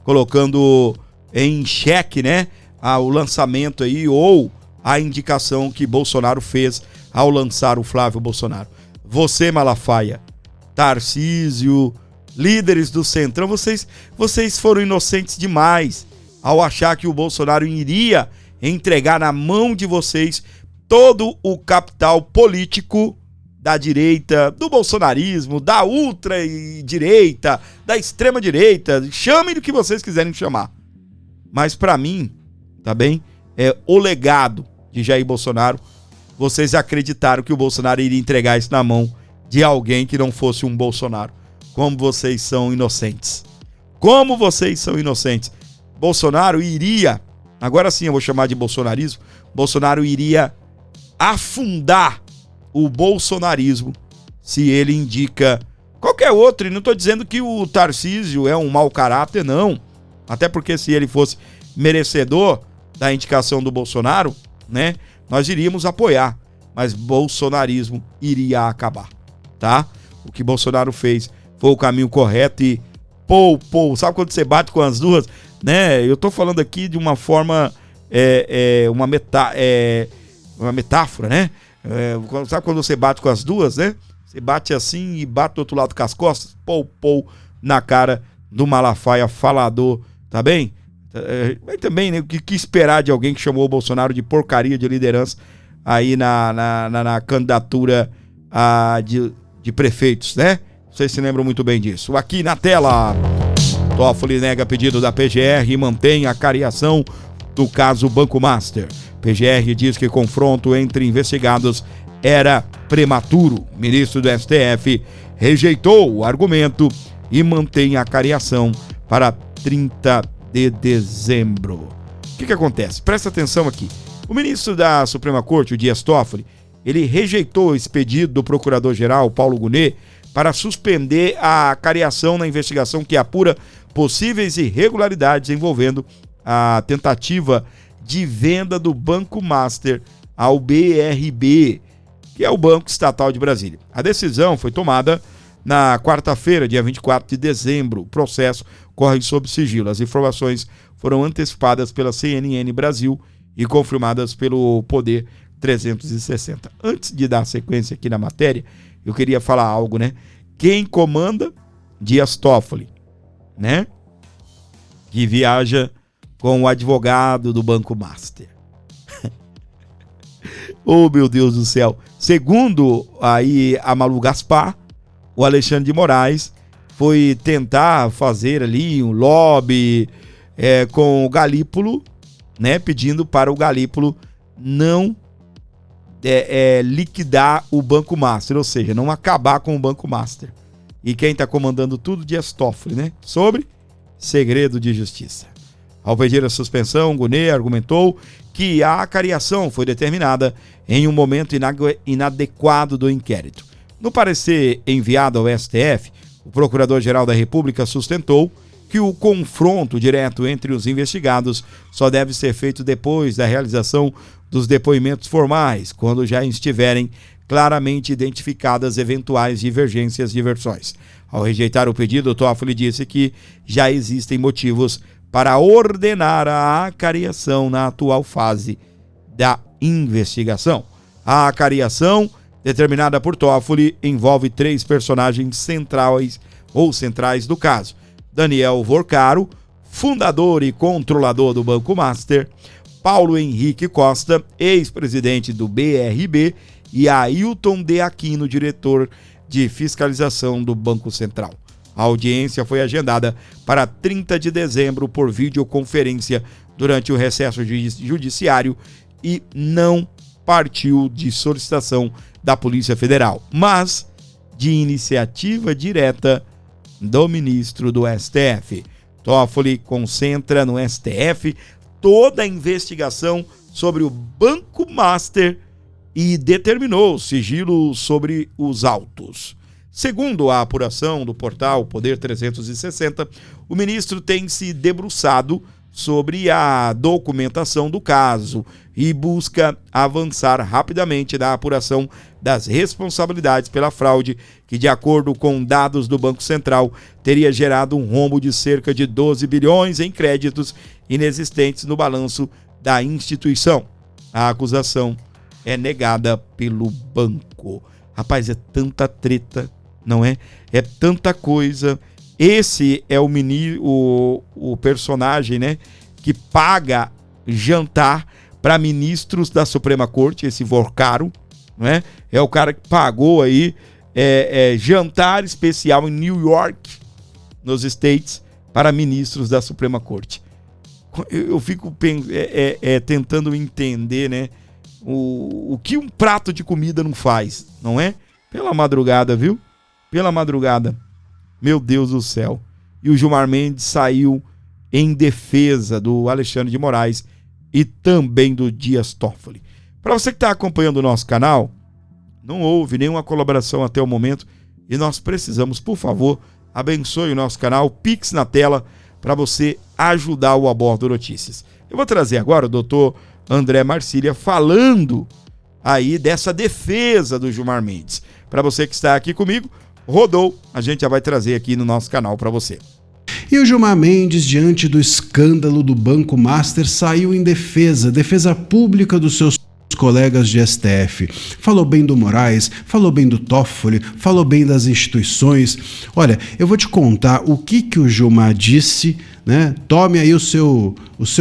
colocando em xeque, né, o lançamento aí, ou a indicação que Bolsonaro fez ao lançar o Flávio Bolsonaro. Você, Malafaia, Tarcísio, líderes do Centrão, vocês foram inocentes demais ao achar que o Bolsonaro iria entregar na mão de vocês todo o capital político da direita, do bolsonarismo, da ultradireita, da extrema-direita, chamem do que vocês quiserem chamar. Mas para mim, tá bem? É o legado de Jair Bolsonaro. Vocês acreditaram que o Bolsonaro iria entregar isso na mão de alguém que não fosse um Bolsonaro. Como vocês são inocentes. Como vocês são inocentes. Bolsonaro iria, agora sim eu vou chamar de bolsonarismo, Bolsonaro iria afundar o bolsonarismo se ele indica qualquer outro. E não estou dizendo que o Tarcísio é um mau caráter, não. Até porque se ele fosse merecedor da indicação do Bolsonaro, né, nós iríamos apoiar. Mas bolsonarismo iria acabar, tá? O que Bolsonaro fez foi o caminho correto e sabe quando você bate com as duas, né? Eu tô falando aqui de uma forma, uma metáfora, né? Sabe quando você bate com as duas, né? Você bate assim e bate do outro lado com as costas, na cara do Malafaia falador, tá bem? Mas também, né? O que esperar de alguém que chamou o Bolsonaro de porcaria de liderança aí na candidatura de prefeitos, né? Vocês se lembram muito bem disso. Aqui na tela, Toffoli nega pedido da PGR e mantém a cariação do caso Banco Master. PGR diz que confronto entre investigados era prematuro. Ministro do STF rejeitou o argumento e mantém a cariação para 30 de dezembro. O que acontece? Presta atenção aqui. O ministro da Suprema Corte, o Dias Toffoli, ele rejeitou esse pedido do procurador-geral, Paulo Gonet, para suspender a cariação na investigação que apura possíveis irregularidades envolvendo a tentativa de venda do Banco Master ao BRB, que é o Banco Estatal de Brasília. A decisão foi tomada na quarta-feira, dia 24 de dezembro. O processo corre sob sigilo. As informações foram antecipadas pela CNN Brasil e confirmadas pelo Poder 360. Antes de dar sequência aqui na matéria, eu queria falar algo, né? Quem comanda? Dias Toffoli, né? Que viaja com o advogado do Banco Master. Oh, meu Deus do céu. Segundo aí a Malu Gaspar, o Alexandre de Moraes foi tentar fazer ali um lobby com o Galípolo, né? Pedindo para o Galípolo não liquidar o Banco Master, ou seja, não acabar com o Banco Master. E quem está comandando tudo, Dias Toffoli, né? Sobre segredo de justiça. Ao pedir a suspensão, Gonet argumentou que a cariação foi determinada em um momento inadequado do inquérito. No parecer enviado ao STF, o Procurador-Geral da República sustentou que o confronto direto entre os investigados só deve ser feito depois da realização dos depoimentos formais, quando já estiverem claramente identificadas eventuais divergências de versões. Ao rejeitar o pedido, Toffoli disse que já existem motivos para ordenar a acariação na atual fase da investigação. A acariação, determinada por Toffoli, envolve 3 personagens centrais do caso: Daniel Vorcaro, fundador e controlador do Banco Master; Paulo Henrique Costa, ex-presidente do BRB; e Ailton de Aquino, diretor de fiscalização do Banco Central. A audiência foi agendada para 30 de dezembro por videoconferência durante o recesso judiciário e não partiu de solicitação da Polícia Federal, mas de iniciativa direta do ministro do STF. Toffoli concentra no STF toda a investigação sobre o Banco Master e determinou sigilo sobre os autos. Segundo a apuração do portal Poder 360, o ministro tem se debruçado sobre a documentação do caso e busca avançar rapidamente na apuração das responsabilidades pela fraude, que, de acordo com dados do Banco Central, teria gerado um rombo de cerca de 12 bilhões em créditos inexistentes no balanço da instituição. A acusação é negada pelo banco. Rapaz, é tanta treta, não é? É tanta coisa. Esse é o personagem, né, que paga jantar para ministros da Suprema Corte, esse Vorcaro, não é? É o cara que pagou aí jantar especial em New York, nos States, para ministros da Suprema Corte. Eu fico tentando entender, né, o que um prato de comida não faz, não é? Pela madrugada, viu? Pela madrugada. Meu Deus do céu. E o Gilmar Mendes saiu em defesa do Alexandre de Moraes e também do Dias Toffoli. Para você que está acompanhando o nosso canal, não houve nenhuma colaboração até o momento e nós precisamos, por favor, abençoe o nosso canal, Pix na tela, para você ajudar o Abordo Notícias. Eu vou trazer agora o doutor André Marcília falando aí dessa defesa do Gilmar Mendes. Para você que está aqui comigo, rodou, a gente já vai trazer aqui no nosso canal para você. E o Gilmar Mendes, diante do escândalo do Banco Master, saiu em defesa pública dos seus colegas de STF. Falou bem do Moraes, falou bem do Toffoli, falou bem das instituições. Olha, eu vou te contar o que o Gilmar disse, né? Tome aí o seu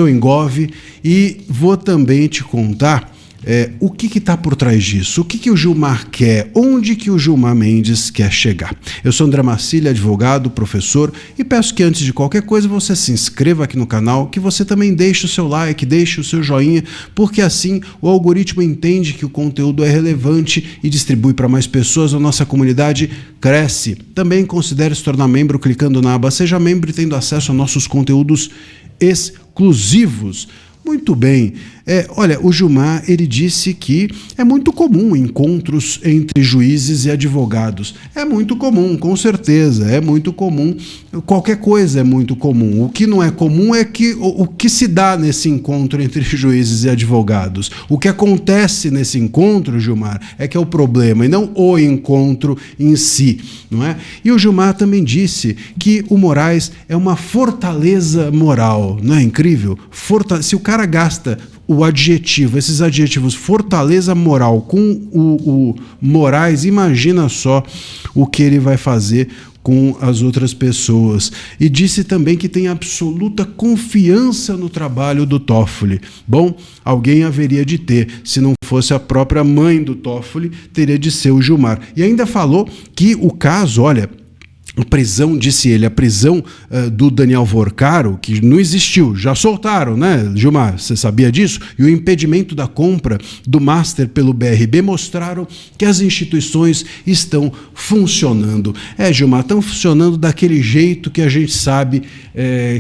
engove e vou também te contar o que está por trás disso, o que o Gilmar quer, onde que o Gilmar Mendes quer chegar. Eu sou André Marcília, advogado, professor, e peço que antes de qualquer coisa você se inscreva aqui no canal, que você também deixe o seu like, deixe o seu joinha, porque assim o algoritmo entende que o conteúdo é relevante e distribui para mais pessoas, a nossa comunidade cresce. Também considere se tornar membro clicando na aba Seja Membro e tendo acesso a nossos conteúdos exclusivos. Muito bem. Olha, o Gilmar, ele disse que é muito comum encontros entre juízes e advogados. É muito comum, com certeza, é muito comum. Qualquer coisa é muito comum. O que não é comum é que o que se dá nesse encontro entre juízes e advogados. O que acontece nesse encontro, Gilmar, é que é o problema, e não o encontro em si, não é? E o Gilmar também disse que o Moraes é uma fortaleza moral. Não é incrível? Se o cara gasta o adjetivo, esses adjetivos fortaleza moral com o Moraes, imagina só o que ele vai fazer com as outras pessoas. E disse também que tem absoluta confiança no trabalho do Toffoli. Bom, alguém haveria de ter. Se não fosse a própria mãe do Toffoli, teria de ser o Gilmar. E ainda falou que o caso, olha, a prisão, disse ele, a prisão do Daniel Vorcaro, que não existiu, já soltaram, né, Gilmar? Você sabia disso? E o impedimento da compra do Master pelo BRB mostraram que as instituições estão funcionando. Gilmar, estão funcionando daquele jeito que a gente sabe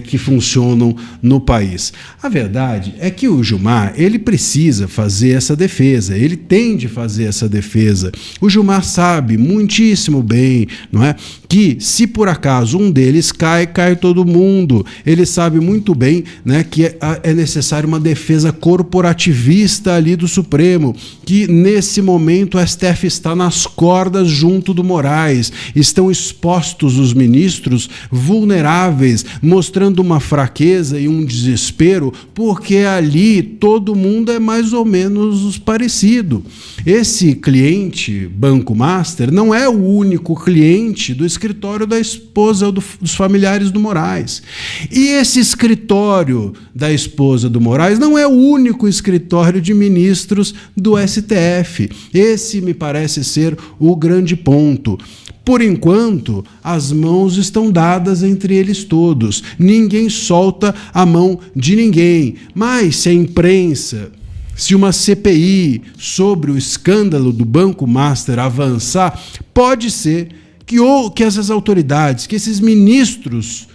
que funcionam no país. A verdade é que o Gilmar, ele precisa fazer essa defesa, ele tem de fazer essa defesa. O Gilmar sabe muitíssimo bem, não é, que se por acaso um deles cai todo mundo. Ele sabe muito bem, né, que é necessário uma defesa corporativista ali do Supremo, que nesse momento o STF está nas cordas junto do Moraes. Estão expostos os ministros vulneráveis, mostrando uma fraqueza e um desespero, porque ali todo mundo é mais ou menos parecido. Esse cliente, Banco Master, não é o único cliente do escritório da esposa ou dos familiares do Moraes. E esse escritório da esposa do Moraes não é o único escritório de ministros do STF. Esse me parece ser o grande ponto. Por enquanto, as mãos estão dadas entre eles todos. Ninguém solta a mão de ninguém. Mas se a imprensa, se uma CPI sobre o escândalo do Banco Master avançar, pode ser que essas autoridades, que esses ministros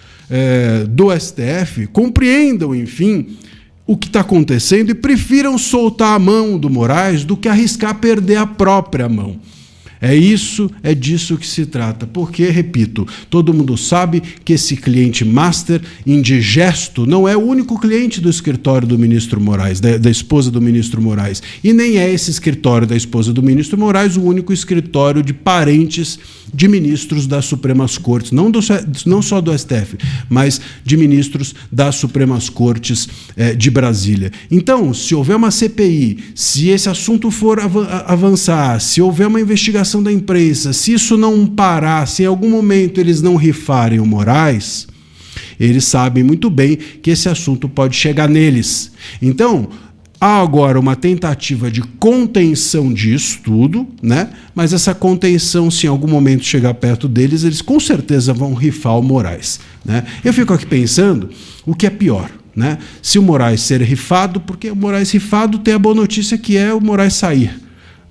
do STF compreendam, enfim, o que está acontecendo e prefiram soltar a mão do Moraes do que arriscar perder a própria mão. É disso que se trata, porque, repito, todo mundo sabe que esse cliente master indigesto não é o único cliente do escritório do ministro Moraes, da esposa do ministro Moraes, e nem é esse escritório da esposa do ministro Moraes o único escritório de parentes de ministros das Supremas Cortes, não só do STF, mas de ministros das Supremas Cortes de Brasília. Então, se houver uma CPI, se esse assunto for avançar, se houver uma investigação da imprensa, se isso não parar, se em algum momento eles não rifarem o Moraes, eles sabem muito bem que esse assunto pode chegar neles. Então, há agora uma tentativa de contenção disso tudo, né? Mas essa contenção, se em algum momento chegar perto deles, eles com certeza vão rifar o Moraes, né? Eu fico aqui pensando o que é pior, né? Se o Moraes ser rifado, porque o Moraes rifado tem a boa notícia que é o Moraes sair.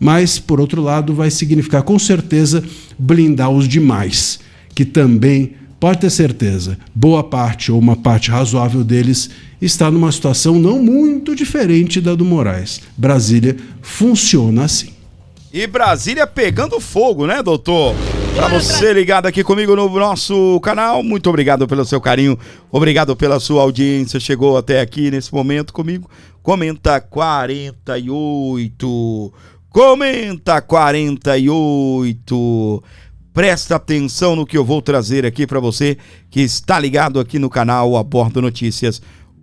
Mas, por outro lado, vai significar com certeza blindar os demais, que também, pode ter certeza, boa parte ou uma parte razoável deles está numa situação não muito diferente da do Moraes. Brasília funciona assim. E Brasília pegando fogo, né, doutor? Para você ligado aqui comigo no nosso canal, muito obrigado pelo seu carinho, obrigado pela sua audiência, chegou até aqui nesse momento comigo. Comenta 48. Comenta 48. Presta atenção no que eu vou trazer aqui para você que está ligado aqui no canal Abordo Notícias,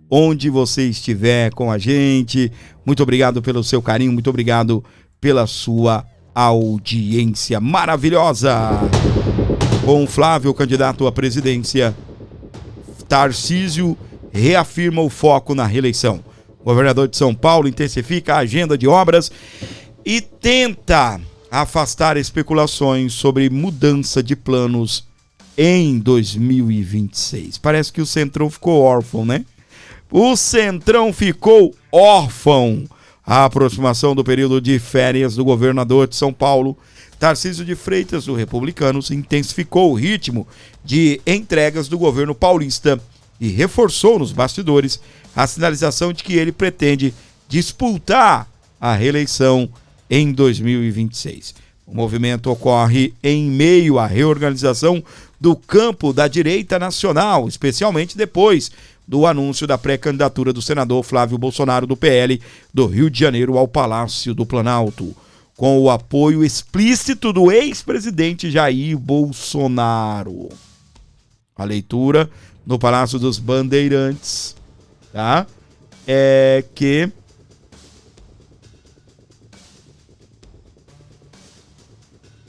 onde você estiver com a gente. Muito obrigado pelo seu carinho, muito obrigado pela sua audiência maravilhosa. Com Flávio, candidato à presidência, Tarcísio reafirma o foco na reeleição. O governador de São Paulo intensifica a agenda de obras e tenta afastar especulações sobre mudança de planos em 2026. Parece que o Centrão ficou órfão, né? O Centrão ficou órfão. A aproximação do período de férias do governador de São Paulo, Tarcísio de Freitas, do Republicanos, intensificou o ritmo de entregas do governo paulista e reforçou nos bastidores a sinalização de que ele pretende disputar a reeleição em 2026. O movimento ocorre em meio à reorganização do campo da direita nacional, especialmente depois do anúncio da pré-candidatura do senador Flávio Bolsonaro, do PL, do Rio de Janeiro ao Palácio do Planalto, com o apoio explícito do ex-presidente Jair Bolsonaro. A leitura no Palácio dos Bandeirantes, tá? É que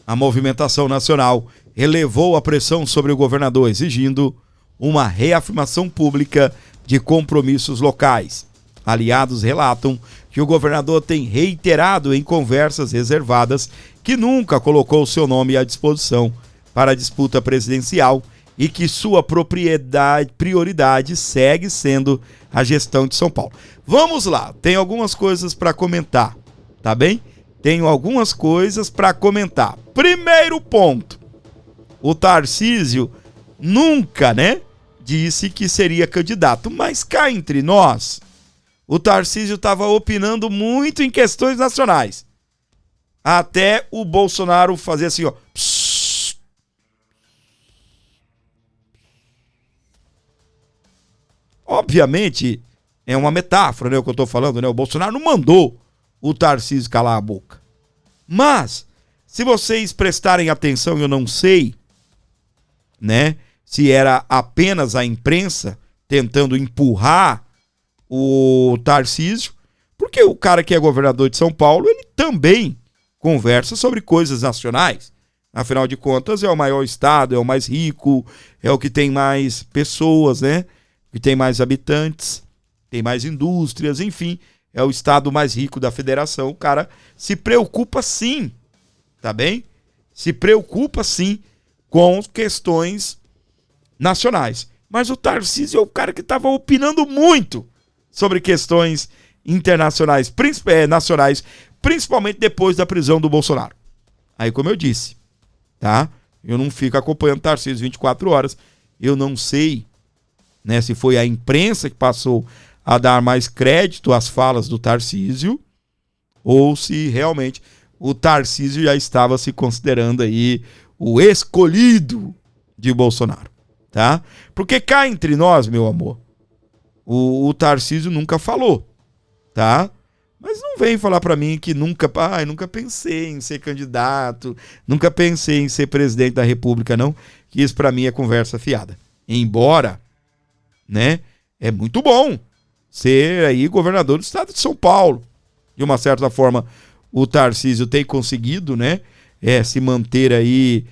a movimentação nacional elevou a pressão sobre o governador, exigindo uma reafirmação pública de compromissos locais. Aliados relatam que o governador tem reiterado em conversas reservadas que nunca colocou seu nome à disposição para a disputa presidencial e que sua prioridade segue sendo a gestão de São Paulo. Vamos lá, tem algumas coisas para comentar, tá bem? Tenho algumas coisas para comentar. Primeiro ponto, o Tarcísio nunca, disse que seria candidato, mas cá entre nós, o Tarcísio estava opinando muito em questões nacionais. Até o Bolsonaro fazer assim, ó. Psss. Obviamente, é uma metáfora, o que eu estou falando, O Bolsonaro não mandou o Tarcísio calar a boca. Mas, se vocês prestarem atenção, eu não sei, se era apenas a imprensa tentando empurrar o Tarcísio, porque o cara que é governador de São Paulo, ele também conversa sobre coisas nacionais. Afinal de contas, é o maior estado, é o mais rico, é o que tem mais pessoas, que tem mais habitantes, tem mais indústrias, enfim, é o estado mais rico da federação. O cara se preocupa sim, tá bem? Se preocupa sim com questões nacionais. Mas o Tarcísio é o cara que estava opinando muito sobre questões internacionais, nacionais, principalmente depois da prisão do Bolsonaro. Aí, como eu disse, tá? Eu não fico acompanhando o Tarcísio 24 horas. Eu não sei, se foi a imprensa que passou a dar mais crédito às falas do Tarcísio, ou se realmente o Tarcísio já estava se considerando aí o escolhido de Bolsonaro, tá? Porque cá entre nós, meu amor, o Tarcísio nunca falou, tá? Mas não vem falar pra mim que nunca pensei em ser candidato, nunca pensei em ser presidente da República, não, que isso pra mim é conversa fiada. Embora, né, é muito bom ser aí governador do estado de São Paulo. De uma certa forma, o Tarcísio tem conseguido, né, se manter aí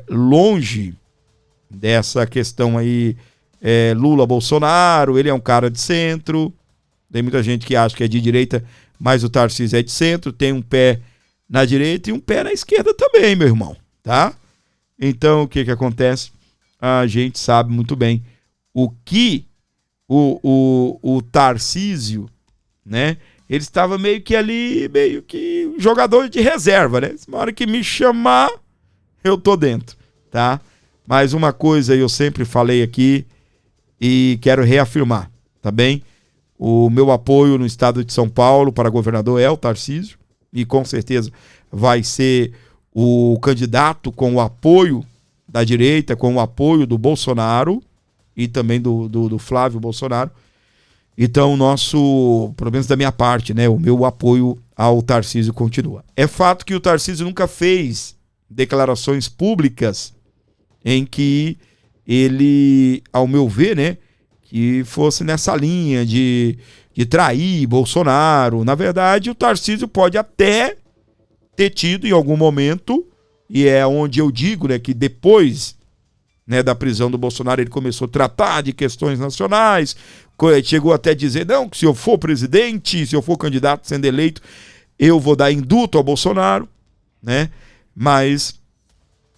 longe dessa questão aí Lula-Bolsonaro. Ele é um cara de centro, tem muita gente que acha que é de direita, mas o Tarcísio é de centro, tem um pé na direita e um pé na esquerda também, meu irmão, tá? Então, o que acontece? A gente sabe muito bem o que o Tarcísio, né, ele estava meio que jogador de reserva, né? Na hora que me chamar, eu tô dentro, tá? Mas uma coisa eu sempre falei aqui e quero reafirmar, tá bem? O meu apoio no estado de São Paulo para governador é o Tarcísio, e com certeza vai ser o candidato com o apoio da direita, com o apoio do Bolsonaro e também do Flávio Bolsonaro. Então, pelo menos da minha parte, né, o meu apoio ao Tarcísio continua. É fato que o Tarcísio nunca fez declarações públicas em que ele, ao meu ver, né, que fosse nessa linha de trair Bolsonaro. Na verdade, o Tarcísio pode até ter tido em algum momento, e é onde eu digo, né, que depois, né, da prisão do Bolsonaro, ele começou a tratar de questões nacionais, chegou até a dizer, não, que se eu for presidente, se eu for candidato sendo eleito, eu vou dar induto ao Bolsonaro, né? Mas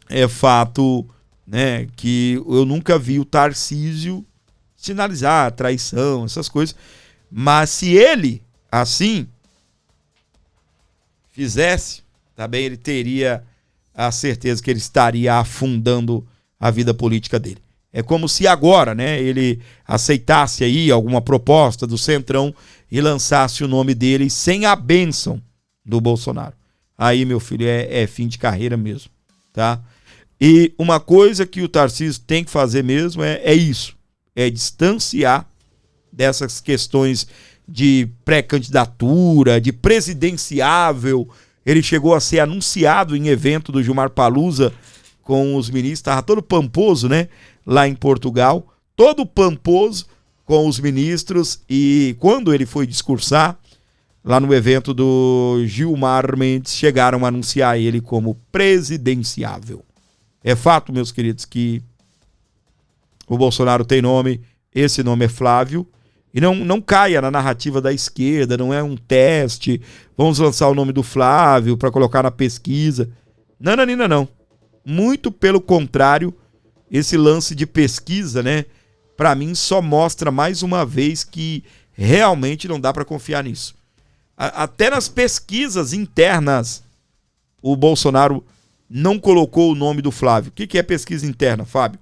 é fato, né, que eu nunca vi o Tarcísio sinalizar traição, essas coisas. Mas se ele, assim, fizesse, também ele teria a certeza que ele estaria afundando a vida política dele. É como se agora, né, ele aceitasse aí alguma proposta do Centrão e lançasse o nome dele sem a bênção do Bolsonaro. Aí, meu filho, é fim de carreira mesmo, tá? E uma coisa que o Tarcísio tem que fazer mesmo é isso, é distanciar dessas questões de pré-candidatura, de presidenciável. Ele chegou a ser anunciado em evento do Gilmar Palusa com os ministros, estava todo pamposo, né? Lá em Portugal, todo pamposo com os ministros, e quando ele foi discursar lá no evento do Gilmar Mendes, chegaram a anunciar ele como presidenciável. É fato, meus queridos, que o Bolsonaro tem nome, esse nome é Flávio, e não caia na narrativa da esquerda, não é um teste, vamos lançar o nome do Flávio para colocar na pesquisa. Não. Muito pelo contrário, esse lance de pesquisa, né, para mim só mostra mais uma vez que realmente não dá para confiar nisso. Até nas pesquisas internas, o Bolsonaro não colocou o nome do Flávio. O que é pesquisa interna, Fábio?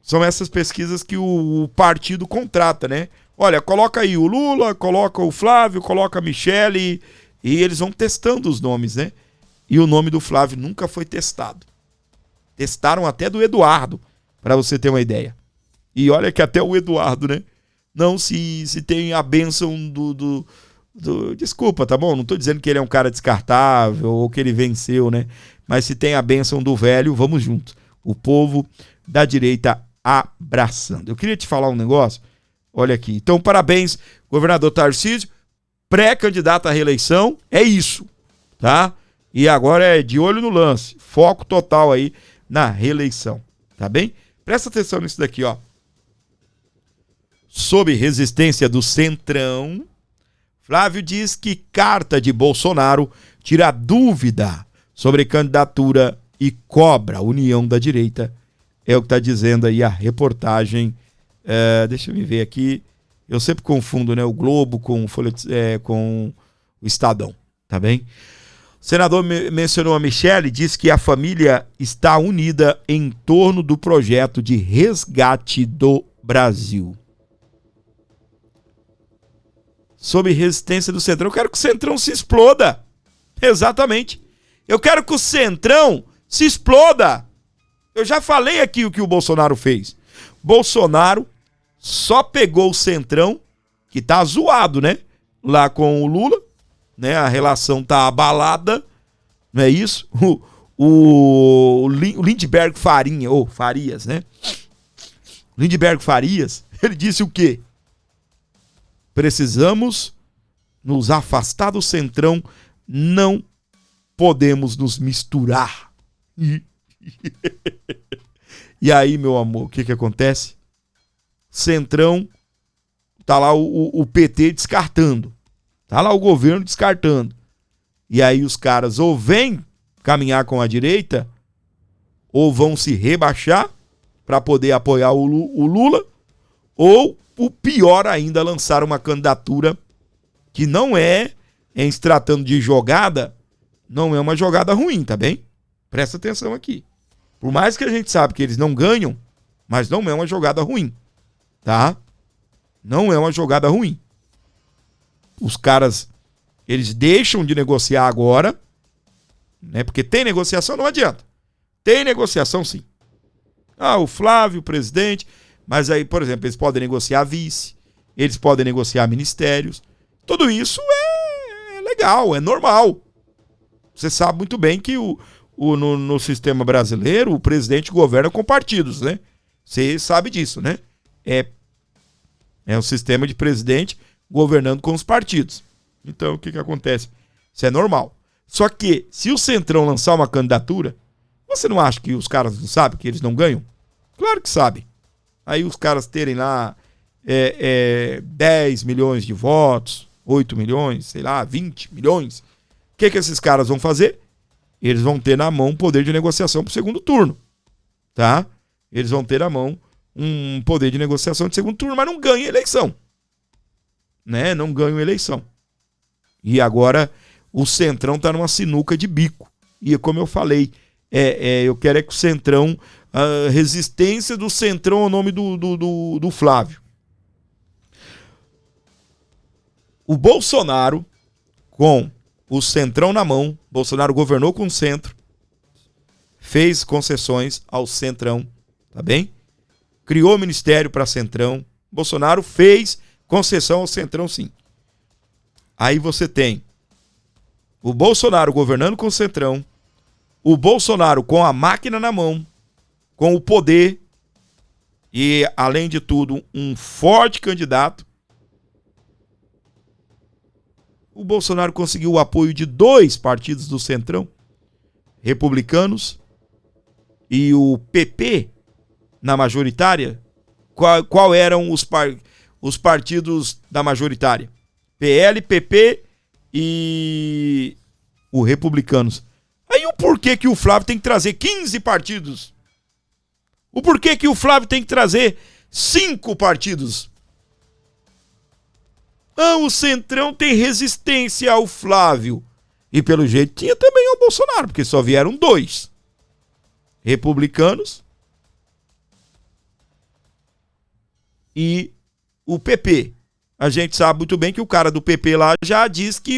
São essas pesquisas que o partido contrata, né? Olha, coloca aí o Lula, coloca o Flávio, coloca a Michele, e eles vão testando os nomes, né? E o nome do Flávio nunca foi testado. Testaram até do Eduardo, para você ter uma ideia. E olha que até o Eduardo, né? Não se tem a bênção do... Desculpa, tá bom? Não tô dizendo que ele é um cara descartável ou que ele venceu, né? Mas se tem a bênção do velho, vamos juntos. O povo da direita abraçando. Eu queria te falar um negócio. Olha aqui. Então, parabéns, governador Tarcísio. Pré-candidato à reeleição. É isso, tá? E agora é de olho no lance. Foco total aí na reeleição. Tá bem? Presta atenção nisso daqui, ó. Sob resistência do Centrão, Flávio diz que carta de Bolsonaro tira dúvida sobre candidatura e cobra a união da direita. É o que está dizendo aí a reportagem. Deixa eu me ver aqui. Eu sempre confundo, né, o Globo com o Estadão. Tá bem? O senador mencionou a Michele e disse que a família está unida em torno do projeto de resgate do Brasil. sobre resistência do Centrão. Eu quero que o Centrão se exploda. Exatamente. Eu quero que o Centrão se exploda. Eu já falei aqui o que o Bolsonaro fez. Bolsonaro só pegou o Centrão, que tá zoado, né? Lá com o Lula, né? A relação tá abalada, não é isso? O Lindbergh Farias, né? Lindbergh Farias, ele disse o quê? Precisamos nos afastar do Centrão, não podemos nos misturar. E aí, meu amor, o que acontece? Centrão, tá lá o PT descartando. Tá lá o governo descartando. E aí os caras ou vêm caminhar com a direita, ou vão se rebaixar para poder apoiar o Lula, ou, o pior ainda, lançar uma candidatura que não é, em se tratando de jogada, não é uma jogada ruim, tá bem? Presta atenção aqui. Por mais que a gente sabe que eles não ganham, mas não é uma jogada ruim, tá? Não é uma jogada ruim. Os caras, eles deixam de negociar agora, né? Porque tem negociação, não adianta. Tem negociação sim. Ah, o Flávio, o presidente, mas aí, por exemplo, eles podem negociar vice, eles podem negociar ministérios. Tudo isso é legal, é normal. Você sabe muito bem que no sistema brasileiro, o presidente governa com partidos, né? Você sabe disso, né? É um sistema de presidente governando com os partidos. Então, o que acontece? Isso é normal. Só que, se o Centrão lançar uma candidatura, você não acha que os caras não sabem que eles não ganham? Claro que sabem. Aí os caras terem lá 10 milhões de votos, 8 milhões, sei lá, 20 milhões. O que esses caras vão fazer? Eles vão ter na mão poder de negociação para o segundo turno. Tá? Eles vão ter na mão um poder de negociação de segundo turno, mas não ganham eleição. Né? Não ganham eleição. E agora o Centrão tá numa sinuca de bico. E como eu falei, eu quero que o Centrão, a resistência do Centrão ao nome do Flávio. O Bolsonaro, com o Centrão na mão, Bolsonaro governou com o Centro, fez concessões ao Centrão, tá bem? Criou ministério para Centrão. Bolsonaro fez concessão ao Centrão, sim. Aí você tem o Bolsonaro governando com o Centrão, o Bolsonaro com a máquina na mão, com o poder e, além de tudo, um forte candidato. O Bolsonaro conseguiu o apoio de 2 partidos do Centrão, republicanos, e o PP na majoritária. Qual eram os partidos da majoritária? PL, PP e o Republicanos. Aí o porquê que o Flávio tem que trazer 15 partidos? O porquê que o Flávio tem que trazer 5 partidos? Ah, o Centrão tem resistência ao Flávio. E pelo jeito tinha também ao Bolsonaro, porque só vieram 2. Republicanos e o PP. A gente sabe muito bem que o cara do PP lá já diz que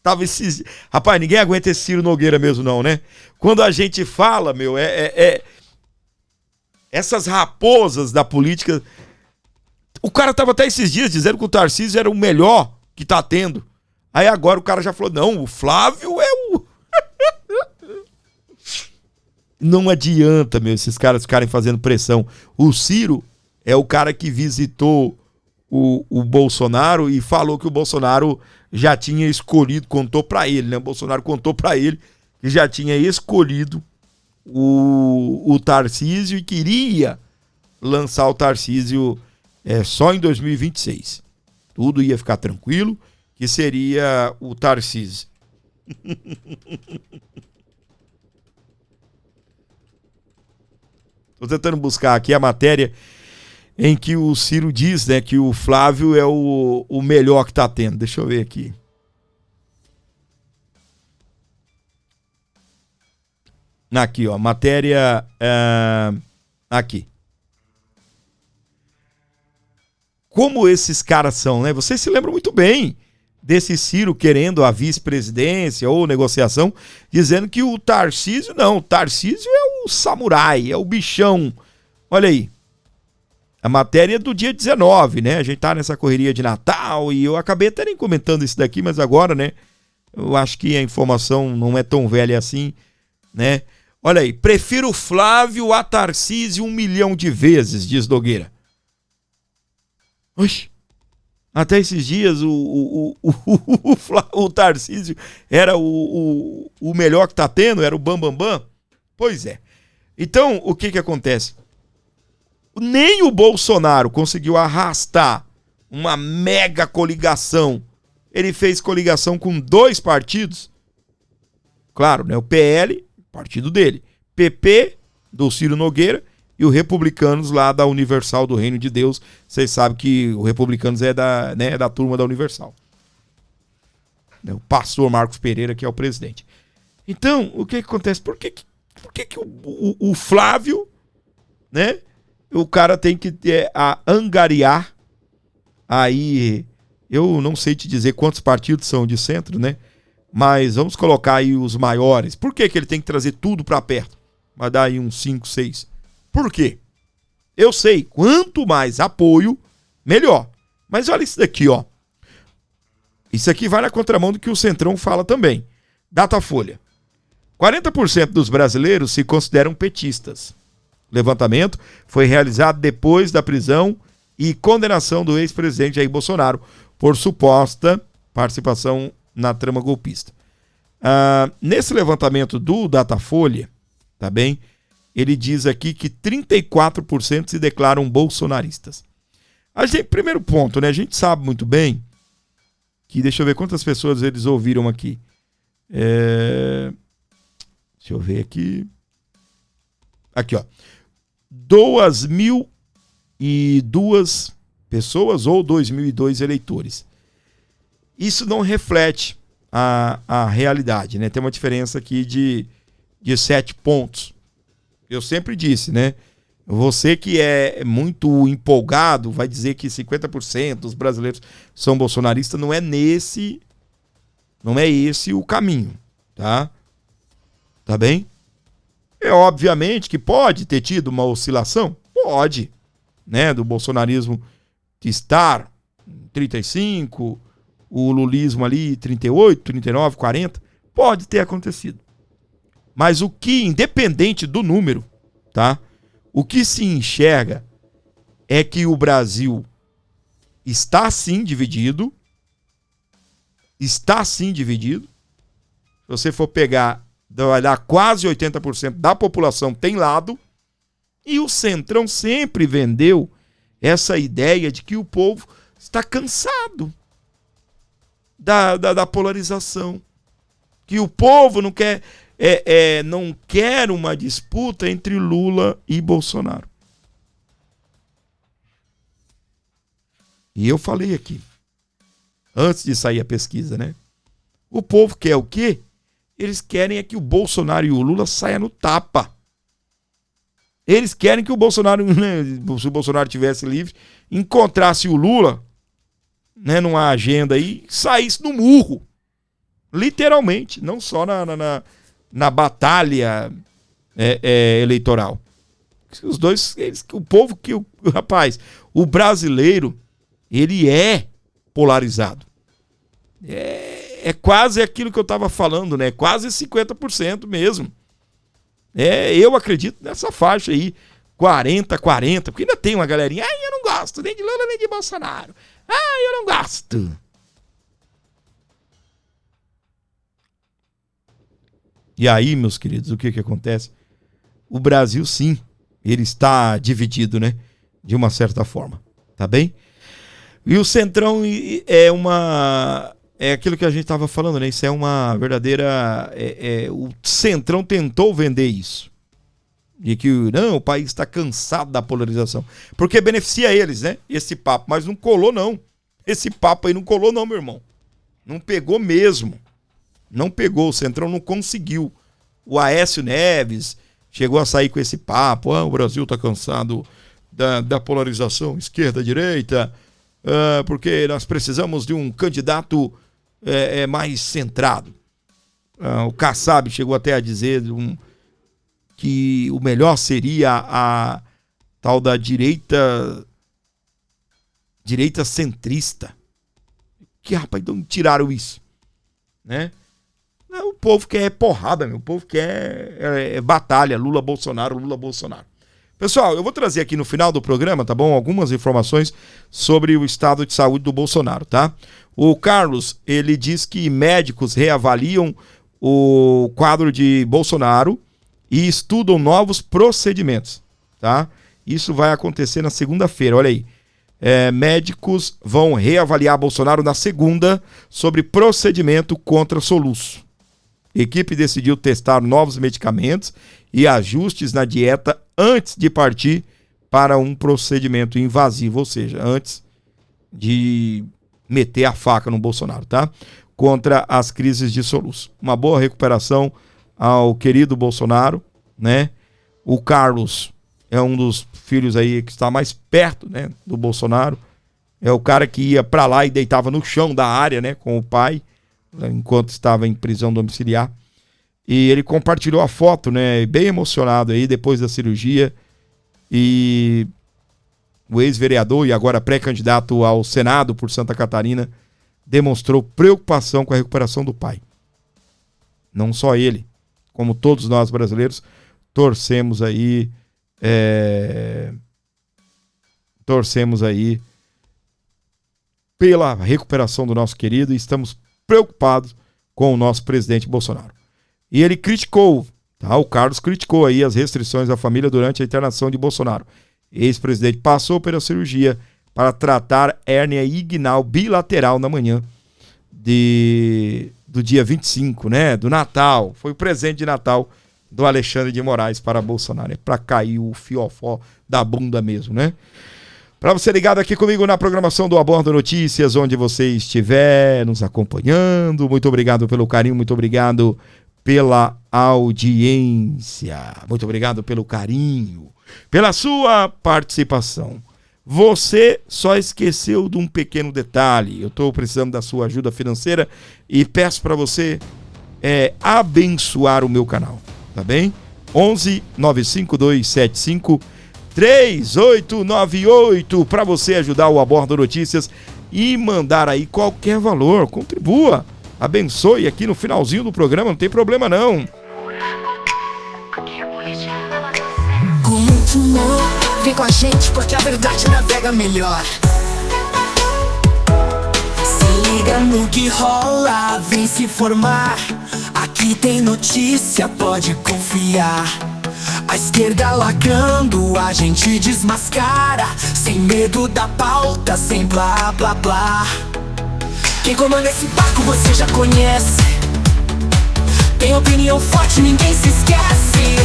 tava esses... Rapaz, ninguém aguenta esse Ciro Nogueira mesmo não, né? Quando a gente fala, meu, essas raposas da política... O cara tava até esses dias dizendo que o Tarcísio era o melhor que tá tendo. Aí agora o cara já falou, não, o Flávio é o... Não adianta, meu, esses caras ficarem fazendo pressão. O Ciro é o cara que visitou o Bolsonaro e falou que o Bolsonaro já tinha escolhido, contou pra ele, né? O Bolsonaro contou pra ele que já tinha escolhido o Tarcísio e queria lançar o Tarcísio só em 2026. Tudo ia ficar tranquilo, que seria o Tarcísio. Tô tentando buscar aqui a matéria em que o Ciro diz, né, que o Flávio é o melhor que tá tendo. Deixa eu ver aqui. Aqui, ó, matéria aqui. como esses caras são, né? Vocês se lembram muito bem desse Ciro querendo a vice-presidência ou negociação, dizendo que o Tarcísio não, o Tarcísio é o samurai, é o bichão. Olha aí, a matéria é do dia 19, né? A gente tá nessa correria de Natal e eu acabei até nem comentando isso daqui, mas agora, né? Eu acho que a informação não é tão velha assim, né? Olha aí, prefiro Flávio a Tarcísio 1 milhão de vezes, diz Nogueira. Oxi, até esses dias o Tarcísio era o melhor que tá tendo, era o Bambambam. Pois é. Então, o que acontece? Nem o Bolsonaro conseguiu arrastar uma mega coligação. Ele fez coligação com 2 partidos. Claro, né? O PL, partido dele. PP, do Ciro Nogueira, e o Republicanos lá da Universal do Reino de Deus. Vocês sabem que o Republicanos é da turma da Universal. O pastor Marcos Pereira, que é o presidente. Então, o que acontece? Por que o Flávio, né? O cara tem que angariar aí, eu não sei te dizer quantos partidos são de centro, né? Mas vamos colocar aí os maiores. Por que ele tem que trazer tudo para perto? Vai dar aí uns 5, 6. Por quê? Eu sei, quanto mais apoio, melhor. Mas olha isso daqui, ó. Isso aqui vai na contramão do que o Centrão fala também. Datafolha. 40% dos brasileiros se consideram petistas. O levantamento foi realizado depois da prisão e condenação do ex-presidente Jair Bolsonaro por suposta participação na trama golpista. Nesse levantamento do Datafolha, tá bem? Ele diz aqui que 34% se declaram bolsonaristas. Primeiro ponto, né? A gente sabe muito bem que, deixa eu ver quantas pessoas eles ouviram aqui. Deixa eu ver aqui. Aqui, ó. 2.002 pessoas ou 2.002 eleitores. Isso não reflete a realidade, né? Tem uma diferença aqui de 7 pontos. Eu sempre disse, né? Você que é muito empolgado vai dizer que 50% dos brasileiros são bolsonaristas. Não é esse o caminho, tá? Tá bem? É obviamente que pode ter tido uma oscilação, pode, né? Do bolsonarismo estar 35, o lulismo ali 38, 39, 40, pode ter acontecido. Mas o que, independente do número, tá? O que se enxerga é que o Brasil está sim dividido. Está sim dividido. Se você for pegar, vai dar quase 80% da população tem lado. E o Centrão sempre vendeu essa ideia de que o povo está cansado da polarização. Que o povo não quer... não quer uma disputa entre Lula e Bolsonaro. E eu falei aqui, antes de sair a pesquisa, né? O povo quer o quê? Eles querem é que o Bolsonaro e o Lula saiam no tapa. Eles querem que o Bolsonaro, né, se o Bolsonaro tivesse livre, encontrasse o Lula, né, numa agenda aí, saísse no murro. Literalmente, não só na batalha eleitoral. Os dois, o povo rapaz, o brasileiro, ele é polarizado. É quase aquilo que eu estava falando, né? Quase 50% mesmo. Eu acredito nessa faixa aí, 40-40, porque ainda tem uma galerinha, eu não gosto nem de Lula nem de Bolsonaro. Eu não gosto. E aí, meus queridos, o que acontece? O Brasil, sim, ele está dividido, né? De uma certa forma, tá bem? E o Centrão é aquilo que a gente estava falando, né? Isso é uma verdadeira... o Centrão tentou vender isso. De que, não, o país está cansado da polarização. Porque beneficia eles, né? Esse papo. Mas não colou, não. Esse papo aí não colou, não, meu irmão. Não pegou mesmo. Não pegou, o Centrão não conseguiu. O Aécio Neves chegou a sair com esse papo. O Brasil está cansado da polarização esquerda-direita. porque nós precisamos de um candidato mais centrado. O Kassab chegou até a dizer que o melhor seria a tal da direita centrista. Que, rapaz, então tiraram isso, né? O povo quer porrada, meu. O povo quer batalha, Lula-Bolsonaro, Lula-Bolsonaro. Pessoal, eu vou trazer aqui no final do programa, tá bom? Algumas informações sobre o estado de saúde do Bolsonaro, tá? O Carlos, ele diz que médicos reavaliam o quadro de Bolsonaro e estudam novos procedimentos, tá? Isso vai acontecer na segunda-feira, olha aí. Médicos vão reavaliar Bolsonaro na segunda sobre procedimento contra soluço. Equipe decidiu testar novos medicamentos e ajustes na dieta antes de partir para um procedimento invasivo, ou seja, antes de meter a faca no Bolsonaro, tá? Contra as crises de soluço. Uma boa recuperação ao querido Bolsonaro, né? O Carlos é um dos filhos aí que está mais perto, né, do Bolsonaro. É o cara que ia para lá e deitava no chão da área, né, com o pai, enquanto estava em prisão domiciliar. E ele compartilhou a foto, né, bem emocionado aí depois da cirurgia. E o ex-vereador e agora pré-candidato ao Senado por Santa Catarina demonstrou preocupação com a recuperação do pai. Não só ele, como todos nós brasileiros, torcemos aí pela recuperação do nosso querido e estamos preocupados com o nosso presidente Bolsonaro. E ele criticou, tá? O Carlos criticou aí as restrições à família durante a internação de Bolsonaro. Ex-presidente passou pela cirurgia para tratar hérnia inguinal bilateral na manhã do dia 25, né? Do Natal. Foi o presente de Natal do Alexandre de Moraes para Bolsonaro. É para cair o fiofó da bunda mesmo, né? Para você ligado aqui comigo na programação do Abordo Notícias, onde você estiver nos acompanhando. Muito obrigado pelo carinho, muito obrigado pela audiência. Muito obrigado pelo carinho, pela sua participação. Você só esqueceu de um pequeno detalhe. Eu estou precisando da sua ajuda financeira e peço para você abençoar o meu canal, tá bem? 11 95275 3898 para você ajudar o Abordo Notícias e mandar aí qualquer valor, contribua, abençoe aqui no finalzinho do programa, não tem problema não. Vem com a gente porque a verdade navega melhor. Se liga no que rola, vem se formar. Aqui tem notícia, pode confiar. A esquerda lacrando, a gente desmascara. Sem medo da pauta, sem blá blá blá. Quem comanda esse barco você já conhece. Tem opinião forte, ninguém se esquece.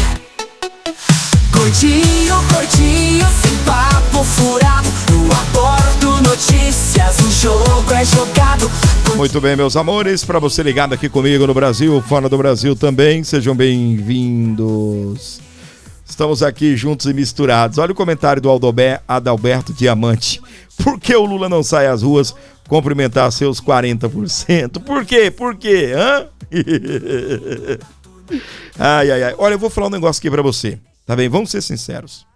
Gordinho, gordinho, sem papo furado. No Abordo Notícias, o jogo é jogado. Muito bem, meus amores, para você ligado aqui comigo no Brasil, fora do Brasil também, sejam bem-vindos. Estamos aqui juntos e misturados. Olha o comentário do Adalberto Diamante. Por que o Lula não sai às ruas cumprimentar seus 40%? Por quê? Por quê? Hã? Ai. Olha, eu vou falar um negócio aqui pra você. Tá bem? Vamos ser sinceros.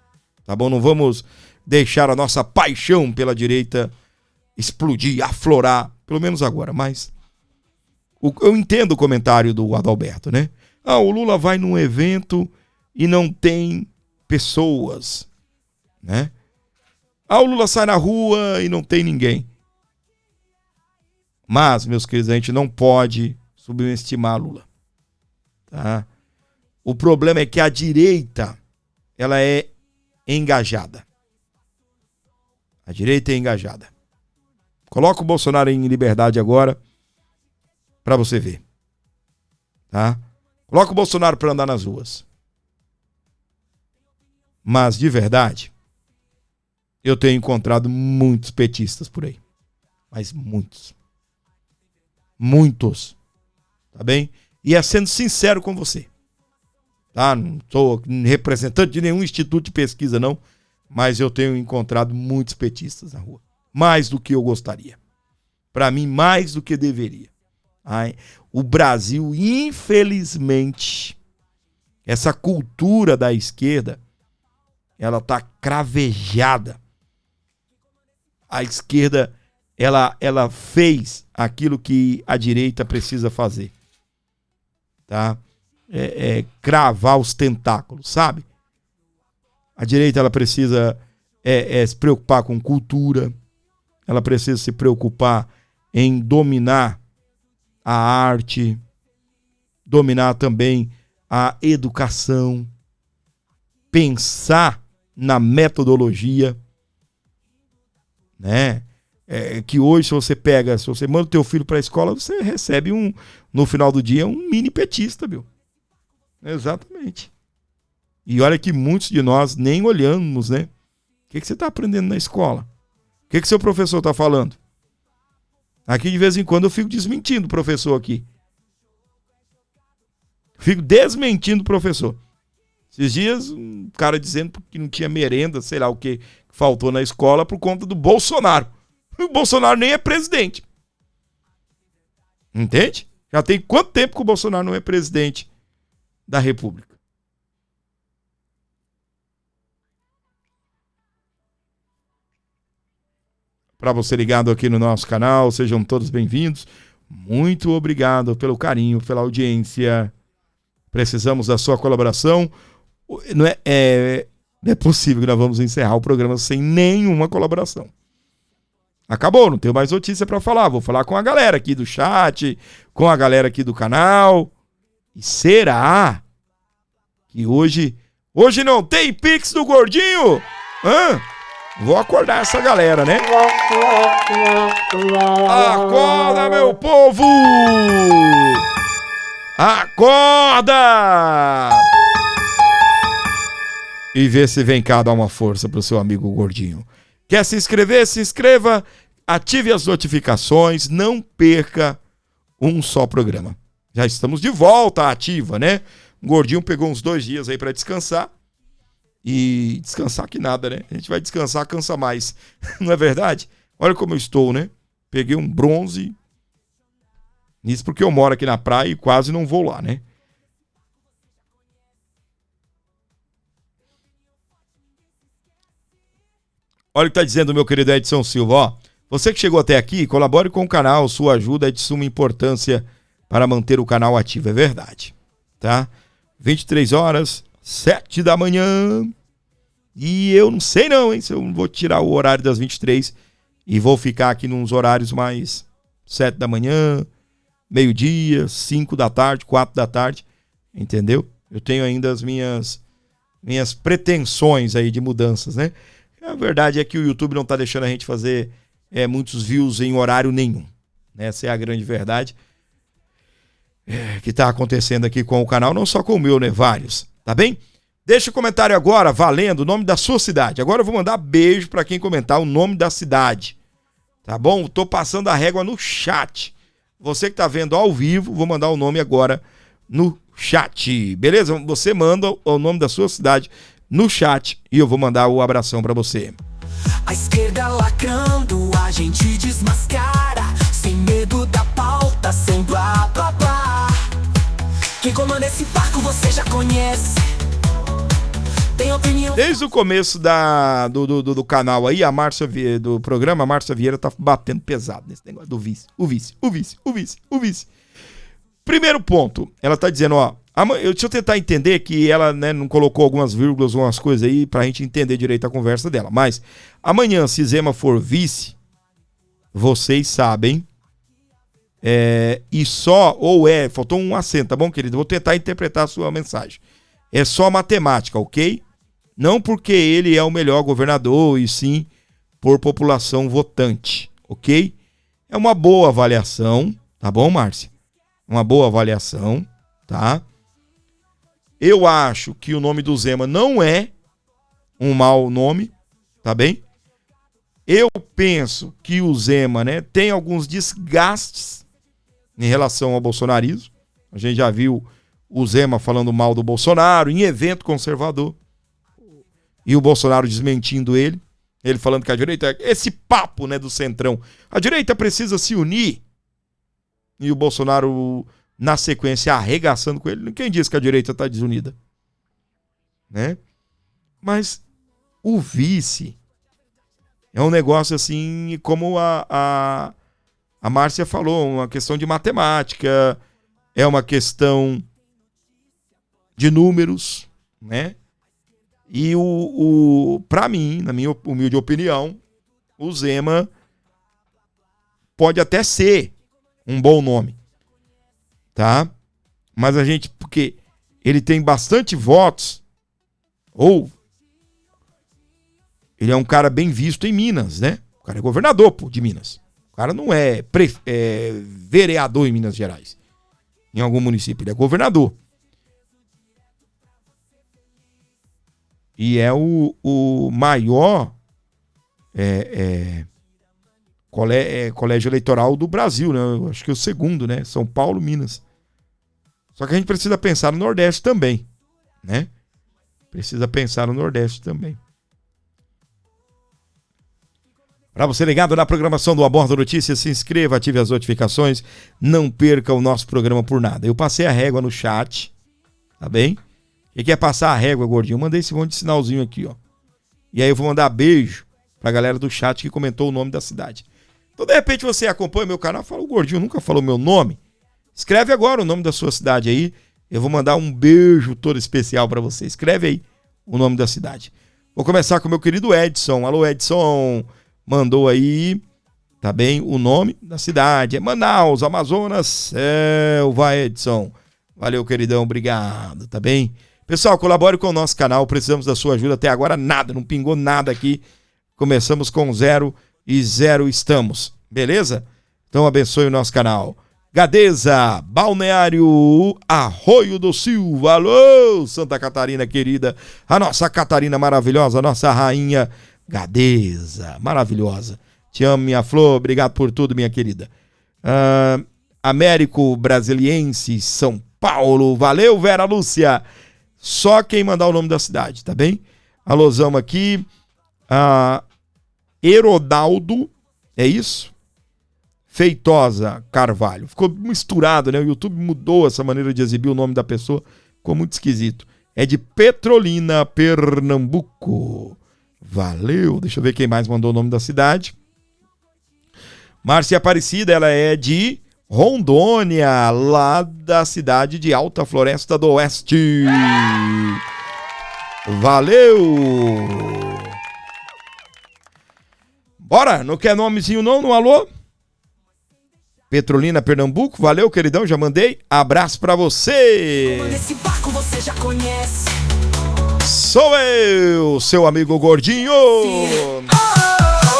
Tá bom? Não vamos deixar a nossa paixão pela direita explodir, aflorar. Pelo menos agora. Mas eu entendo o comentário do Adalberto, né? O Lula vai num evento e não tem pessoas, né? O Lula sai na rua e não tem ninguém. Mas, meus queridos, a gente não pode subestimar Lula, tá? O problema é que a direita, ela é engajada. A direita é engajada. Coloca o Bolsonaro em liberdade agora para você ver, tá? Coloca o Bolsonaro para andar nas ruas. Mas, de verdade, eu tenho encontrado muitos petistas por aí. Mas muitos. Muitos. Tá bem? E é sendo sincero com você. Tá? Não sou representante de nenhum instituto de pesquisa, não. Mas eu tenho encontrado muitos petistas na rua. mais do que eu gostaria. Para mim, mais do que deveria. O Brasil, infelizmente, essa cultura da esquerda, ela tá cravejada. A esquerda, ela fez aquilo que a direita precisa fazer. Tá? Cravar os tentáculos, sabe? A direita, ela precisa se preocupar com cultura, ela precisa se preocupar em dominar a arte, dominar também a educação, pensar na metodologia, né? Que hoje, se você manda o teu filho para a escola, você recebe no final do dia, um mini petista, viu? Exatamente. E olha que muitos de nós nem olhamos, né? O que você está aprendendo na escola? O que seu professor está falando? Aqui, de vez em quando, eu fico desmentindo o professor aqui. Fico desmentindo o professor. Esses dias, um cara dizendo que não tinha merenda, sei lá o que faltou na escola por conta do Bolsonaro. O Bolsonaro nem é presidente. Entende? Já tem quanto tempo que o Bolsonaro não é presidente da República? Para você ligado aqui no nosso canal, sejam todos bem-vindos. Muito obrigado pelo carinho, pela audiência. Precisamos da sua colaboração. Não é possível que nós vamos encerrar o programa sem nenhuma colaboração. Acabou, não tenho mais notícia para falar. Vou falar com a galera aqui do chat, com a galera aqui do canal. E será que hoje não tem Pix do Gordinho? Vou acordar essa galera, né? Acorda, meu povo! Acorda! E vê se vem cá dar uma força pro seu amigo Gordinho. Quer se inscrever? Se inscreva, ative as notificações, não perca um só programa. Já estamos de volta à ativa, né? O Gordinho pegou uns 2 dias aí para descansar. E descansar que nada, né? A gente vai descansar, cansa mais. Não é verdade? Olha como eu estou, né? Peguei um bronze. Isso porque eu moro aqui na praia e quase não vou lá, né? Olha o que tá dizendo o meu querido Edson Silva, ó. Você que chegou até aqui, colabore com o canal. Sua ajuda é de suma importância para manter o canal ativo. É verdade, tá? 23h07 da manhã. E eu não sei não, hein? Se eu vou tirar o horário das 23 e vou ficar aqui nos horários mais 7 da manhã, meio-dia, 5 da tarde, 4 da tarde. Entendeu? Eu tenho ainda as minhas pretensões aí de mudanças, né? A verdade é que o YouTube não tá deixando a gente fazer muitos views em horário nenhum. Essa é a grande verdade que tá acontecendo aqui com o canal, não só com o meu, né? Vários, tá bem? Deixa o comentário agora, valendo, o nome da sua cidade. Agora eu vou mandar beijo para quem comentar o nome da cidade. Tá bom? Tô passando a régua no chat. Você que tá vendo ao vivo, vou mandar o nome agora no chat. Beleza? Você manda o nome da sua cidade no chat e eu vou mandar o abração para você. A esquerda lacrando, a gente desmascara, sem medo da pauta, sem blá blá blá. Quem comanda esse barco você já conhece. Tem opinião. Desde o começo do canal aí, a Márcia do programa, a Márcia Vieira tá batendo pesado nesse negócio do vice. O vice. Primeiro ponto, ela tá dizendo, ó, deixa eu tentar entender que ela, né, não colocou algumas vírgulas, algumas coisas aí pra gente entender direito a conversa dela. Mas amanhã, se Zema for vice, vocês sabem, faltou um acento, tá bom, querido? Vou tentar interpretar a sua mensagem. É só matemática, ok? Não porque ele é o melhor governador, e sim por população votante, ok? É uma boa avaliação, tá bom, Márcia? Uma boa avaliação, tá? Eu acho que o nome do Zema não é um mau nome, tá bem? Eu penso que o Zema, né, tem alguns desgastes em relação ao bolsonarismo. A gente já viu o Zema falando mal do Bolsonaro em evento conservador e o Bolsonaro desmentindo ele. Ele falando que a direita, esse papo, né, do centrão, a direita precisa se unir, e o Bolsonaro, na sequência, arregaçando com ele. Quem disse que a direita está desunida? Né? Mas o vice é um negócio assim, como a Márcia falou, uma questão de matemática, é uma questão de números, né? E para mim, na minha humilde opinião, o Zema pode até ser um bom nome, tá? Mas porque ele tem bastante votos, ou ele é um cara bem visto em Minas, né? O cara é governador, de Minas. O cara não é vereador em Minas Gerais, em algum município, ele é governador. E é o maior colégio eleitoral do Brasil, né? Eu acho que é o segundo, né? São Paulo, Minas. Só que a gente precisa pensar no Nordeste também, né? Precisa pensar no Nordeste também. Para você ligado na programação do Aborda Notícias, se inscreva, ative as notificações, não perca o nosso programa por nada. Eu passei a régua no chat, tá bem? Quem quer passar a régua, gordinho? Eu mandei esse monte de sinalzinho aqui, ó. E aí eu vou mandar beijo pra galera do chat que comentou o nome da cidade. Então, de repente, você acompanha meu canal e fala, o gordinho nunca falou meu nome. Escreve agora o nome da sua cidade aí. Eu vou mandar um beijo todo especial pra você. Escreve aí o nome da cidade. Vou começar com o meu querido Edson. Alô, Edson. Mandou aí, tá bem, o nome da cidade. É Manaus, Amazonas, Selva, Edson. Valeu, queridão, obrigado, tá bem? Pessoal, colabore com o nosso canal, precisamos da sua ajuda. Até agora nada, não pingou nada aqui. Começamos com 0 e 0 estamos, beleza? Então abençoe o nosso canal. Gadeza, Balneário Arroio do Silva. Alô, Santa Catarina querida. A nossa Catarina maravilhosa, a nossa rainha Gadeza, maravilhosa. Te amo, minha flor, obrigado por tudo, minha querida. Américo Brasiliense, São Paulo. Valeu, Vera Lúcia. Só quem mandar o nome da cidade, tá bem? Alôzão aqui. Herodaldo, é isso? Feitosa Carvalho. Ficou misturado, né? O YouTube mudou essa maneira de exibir o nome da pessoa. Ficou muito esquisito. É de Petrolina, Pernambuco. Valeu. Deixa eu ver quem mais mandou o nome da cidade. Márcia Aparecida, ela é de Rondônia, lá da cidade de Alta Floresta do Oeste. Valeu! Bora, não quer nomezinho não no alô? Petrolina, Pernambuco, valeu, queridão, já mandei. Abraço pra você! Esse barco você já conhece. Sou eu, seu amigo Gordinho!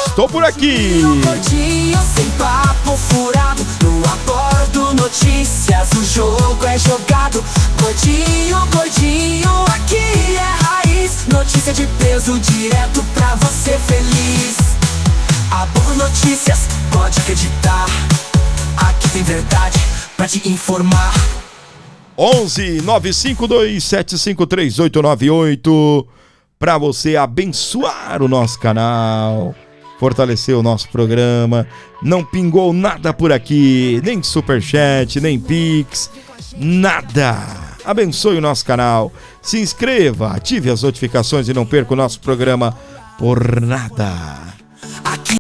Estou por aqui! Gordinho sem papo furado, no Abordo Notícias, o jogo é jogado. Gordinho, gordinho, aqui é raiz. Notícia de peso direto pra você feliz. Abordo Notícias, pode acreditar. Aqui tem verdade pra te informar. 11 952 753 898 para você abençoar o nosso canal, fortalecer o nosso programa. Não pingou nada por aqui, nem superchat, nem pix, nada. Abençoe o nosso canal, se inscreva, ative as notificações e não perca o nosso programa por nada.